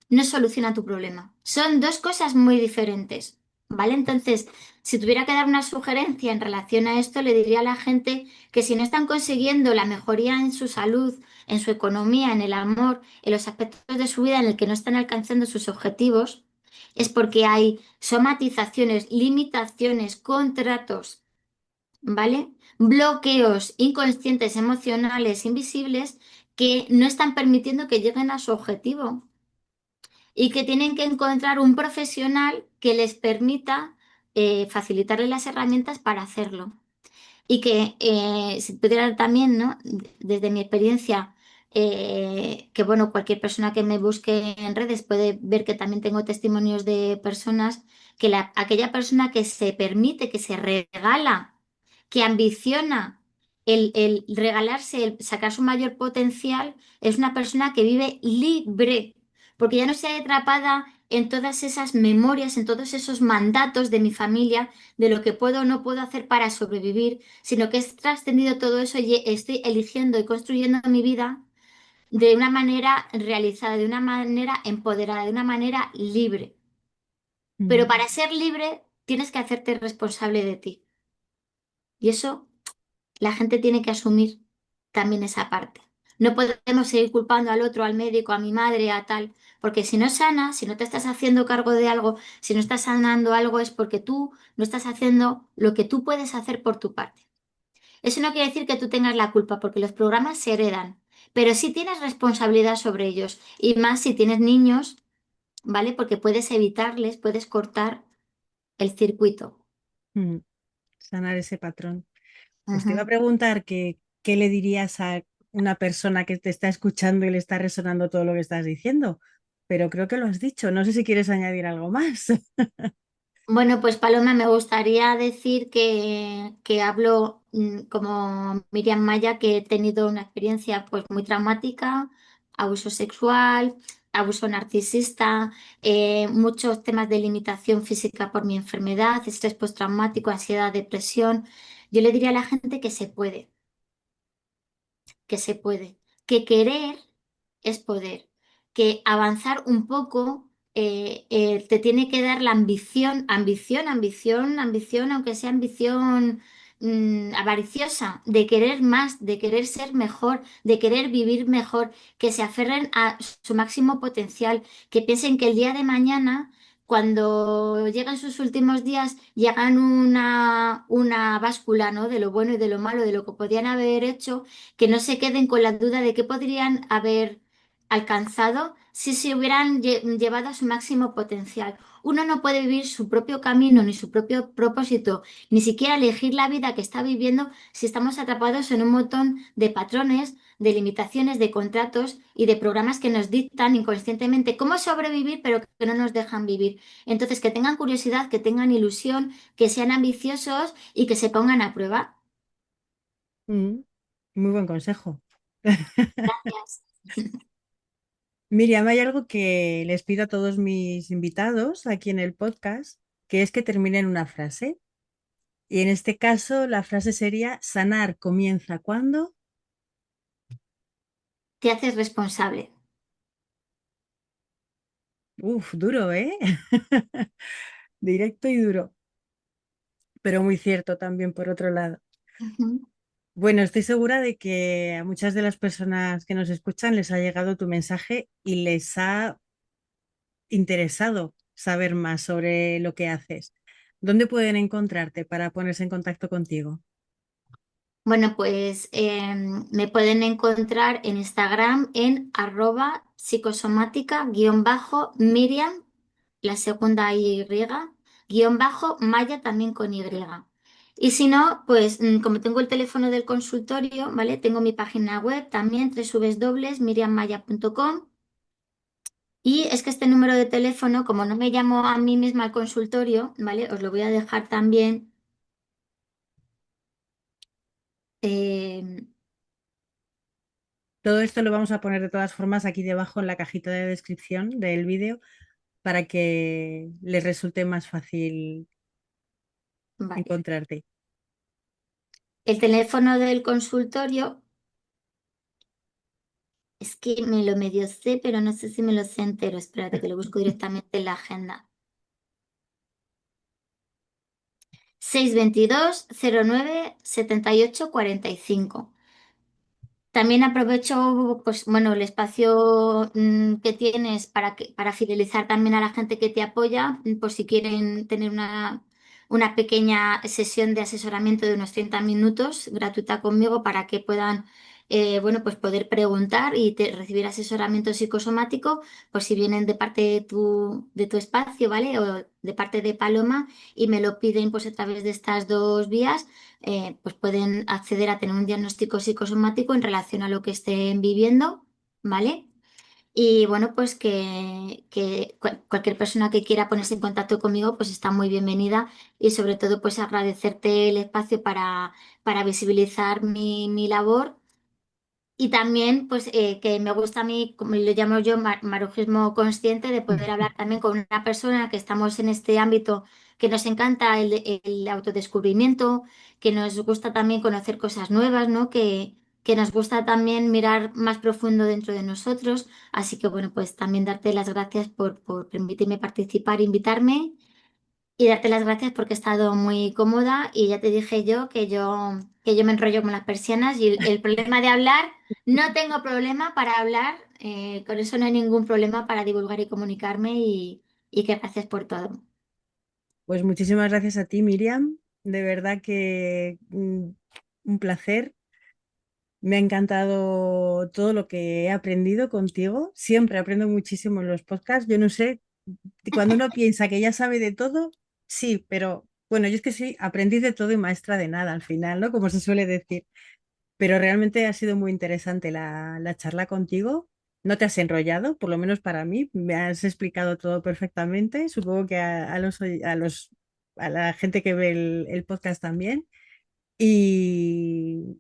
no soluciona tu problema. Son dos cosas muy diferentes, ¿vale? Entonces, si tuviera que dar una sugerencia en relación a esto, le diría a la gente que si no están consiguiendo la mejoría en su salud, en su economía, en el amor, en los aspectos de su vida en el que no están alcanzando sus objetivos, es porque hay somatizaciones, limitaciones, contratos, ¿vale? Bloqueos inconscientes, emocionales, invisibles, que no están permitiendo que lleguen a su objetivo y que tienen que encontrar un profesional que les permita facilitarles las herramientas para hacerlo. Y que si pudiera también, ¿no? Desde mi experiencia, que bueno, cualquier persona que me busque en redes puede ver que también tengo testimonios de personas que aquella persona que se permite, que se regala, que ambiciona el regalarse, el sacar su mayor potencial, es una persona que vive libre, porque ya no se ha atrapada en todas esas memorias, en todos esos mandatos de mi familia, de lo que puedo o no puedo hacer para sobrevivir, sino que he trascendido todo eso y estoy eligiendo y construyendo mi vida de una manera realizada, de una manera empoderada, de una manera libre. Pero Mm, para ser libre tienes que hacerte responsable de ti. Y eso la gente tiene que asumir también esa parte. No podemos seguir culpando al otro, al médico, a mi madre, a tal, porque si no sanas, si no te estás haciendo cargo de algo, si no estás sanando algo, es porque tú no estás haciendo lo que tú puedes hacer por tu parte. Eso no quiere decir que tú tengas la culpa, porque los programas se heredan, pero sí tienes responsabilidad sobre ellos, y más si tienes niños, ¿vale? Porque puedes evitarles, puedes cortar el circuito. mm, sanar ese patrón. Pues te iba a Ujú. preguntar que, ¿qué le dirías a una persona que te está escuchando y le está resonando todo lo que estás diciendo? Pero creo que lo has dicho. No sé si quieres añadir algo más. Bueno, pues Paloma, me gustaría decir que hablo como Miriam Maya, que he tenido una experiencia pues muy traumática, abuso sexual, abuso narcisista, muchos temas de limitación física por mi enfermedad, estrés postraumático, ansiedad, depresión. Yo le diría a la gente que se puede, que querer es poder, que avanzar un poco te tiene que dar la ambición, ambición, ambición, ambición, aunque sea ambición avariciosa, de querer más, de querer ser mejor, de querer vivir mejor, que se aferren a su máximo potencial, que piensen que el día de mañana, cuando llegan sus últimos días, llegan una báscula, ¿no? De lo bueno y de lo malo, de lo que podían haber hecho, que no se queden con la duda de qué podrían haber alcanzado si se hubieran llevado a su máximo potencial. Uno no puede vivir su propio camino ni su propio propósito, ni siquiera elegir la vida que está viviendo si estamos atrapados en un montón de patrones, de limitaciones, de contratos y de programas que nos dictan inconscientemente cómo sobrevivir, pero que no nos dejan vivir. Entonces, que tengan curiosidad, que tengan ilusión, que sean ambiciosos y que se pongan a prueba. Mm, muy buen consejo. Gracias. Miriam, hay algo que les pido a todos mis invitados aquí en el podcast, que es que terminen una frase. Y en este caso, la frase sería, sanar comienza cuando. Te haces responsable. Uf, duro, ¿eh? Directo y duro, pero muy cierto también por otro lado. Ujú. Bueno, estoy segura de que a muchas de las personas que nos escuchan les ha llegado tu mensaje y les ha interesado saber más sobre lo que haces. ¿Dónde pueden encontrarte para ponerse en contacto contigo? Bueno, pues me pueden encontrar en Instagram en @psicosomática_Miriam, la segunda Y, Maya también con Y. Y si no, pues como tengo el teléfono del consultorio, ¿vale? Tengo mi página web también, www.miriammaya.com. Y es que este número de teléfono, como no me llamo a mí misma al consultorio, ¿vale? Os lo voy a dejar también. eh, Todo esto lo vamos a poner de todas formas aquí debajo en la cajita de descripción del vídeo para que les resulte más fácil vale. encontrarte. El teléfono del consultorio, es que me lo medio sé, pero no sé si me lo sé entero. Espérate que lo busco directamente en la agenda. 622 09 78 45. También aprovecho, pues bueno, el espacio que tienes para fidelizar también a la gente que te apoya, por si quieren tener una pequeña sesión de asesoramiento de unos 30 minutos gratuita conmigo para que puedan, bueno, pues poder preguntar y recibir asesoramiento psicosomático, pues si vienen de parte de tu espacio, ¿vale? O de parte de Paloma y me lo piden pues a través de estas dos vías, pues pueden acceder a tener un diagnóstico psicosomático en relación a lo que estén viviendo, ¿vale? Y bueno, pues que cualquier persona que quiera ponerse en contacto conmigo, pues está muy bienvenida y sobre todo pues agradecerte el espacio para visibilizar mi labor y también, pues, que me gusta a mí, como lo llamo yo, marujismo consciente, de poder hablar también con una persona que estamos en este ámbito, que nos encanta el autodescubrimiento, que nos gusta también conocer cosas nuevas, ¿no? Que nos gusta también mirar más profundo dentro de nosotros. Así que, bueno, pues también darte las gracias por permitirme participar, invitarme y darte las gracias porque he estado muy cómoda y ya te dije yo que yo me enrollo con las persianas y el problema de hablar, no tengo problema para hablar, con eso no hay ningún problema para divulgar y comunicarme y que gracias por todo. Pues muchísimas gracias a ti, Miriam. De verdad que un placer. Me ha encantado todo lo que he aprendido contigo. Siempre aprendo muchísimo en los podcasts. Yo no sé, cuando uno piensa que ya sabe de todo, sí, pero bueno, yo es que sí, aprendiz de todo y maestra de nada al final, ¿no? Como se suele decir. Pero realmente ha sido muy interesante la charla contigo. No te has enrollado, por lo menos para mí. Me has explicado todo perfectamente. Supongo que a la gente que ve el podcast también. Y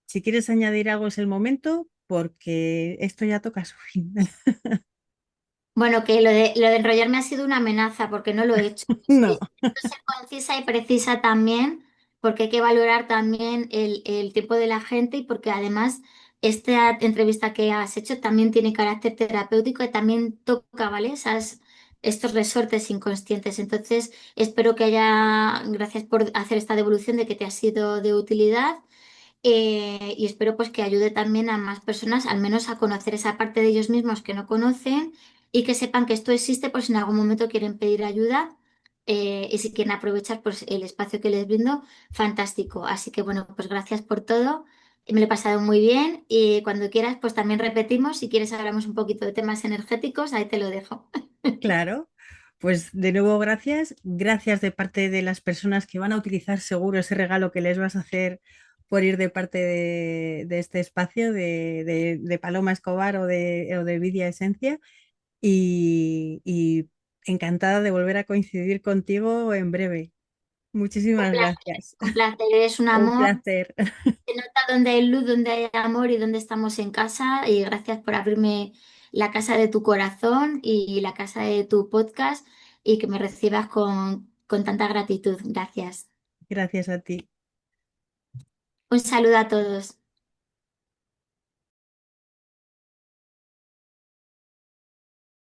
si quieres añadir algo es el momento, porque esto ya toca su fin. Bueno, que lo de enrollarme ha sido una amenaza porque no lo he hecho. No, Intento ser concisa y precisa también, porque hay que valorar también el tiempo de la gente y porque además esta entrevista que has hecho también tiene carácter terapéutico y también toca, ¿vale? Estos resortes inconscientes. Entonces, espero que haya, gracias por hacer esta devolución de que te ha sido de utilidad. Y espero pues que ayude también a más personas, al menos a conocer esa parte de ellos mismos que no conocen y que sepan que esto existe por si en algún momento quieren pedir ayuda, y si quieren aprovechar pues el espacio que les brindo, fantástico. Así que bueno, pues gracias por todo. Me lo he pasado muy bien y cuando quieras pues también repetimos. Si quieres hablamos un poquito de temas energéticos, ahí te lo dejo. claro. Pues de nuevo, gracias. Gracias de parte de las personas que van a utilizar seguro ese regalo que les vas a hacer por ir de parte de este espacio de Paloma Escobar o de Vidia Esencia. Y encantada de volver a coincidir contigo en breve. Muchísimas gracias. Un placer, eres un Un amor. placer. Se nota donde hay luz, donde hay amor y donde estamos en casa. Y gracias por abrirme la casa de tu corazón y la casa de tu podcast y que me recibas con tanta gratitud. Gracias. Gracias a ti. Un saludo a todos.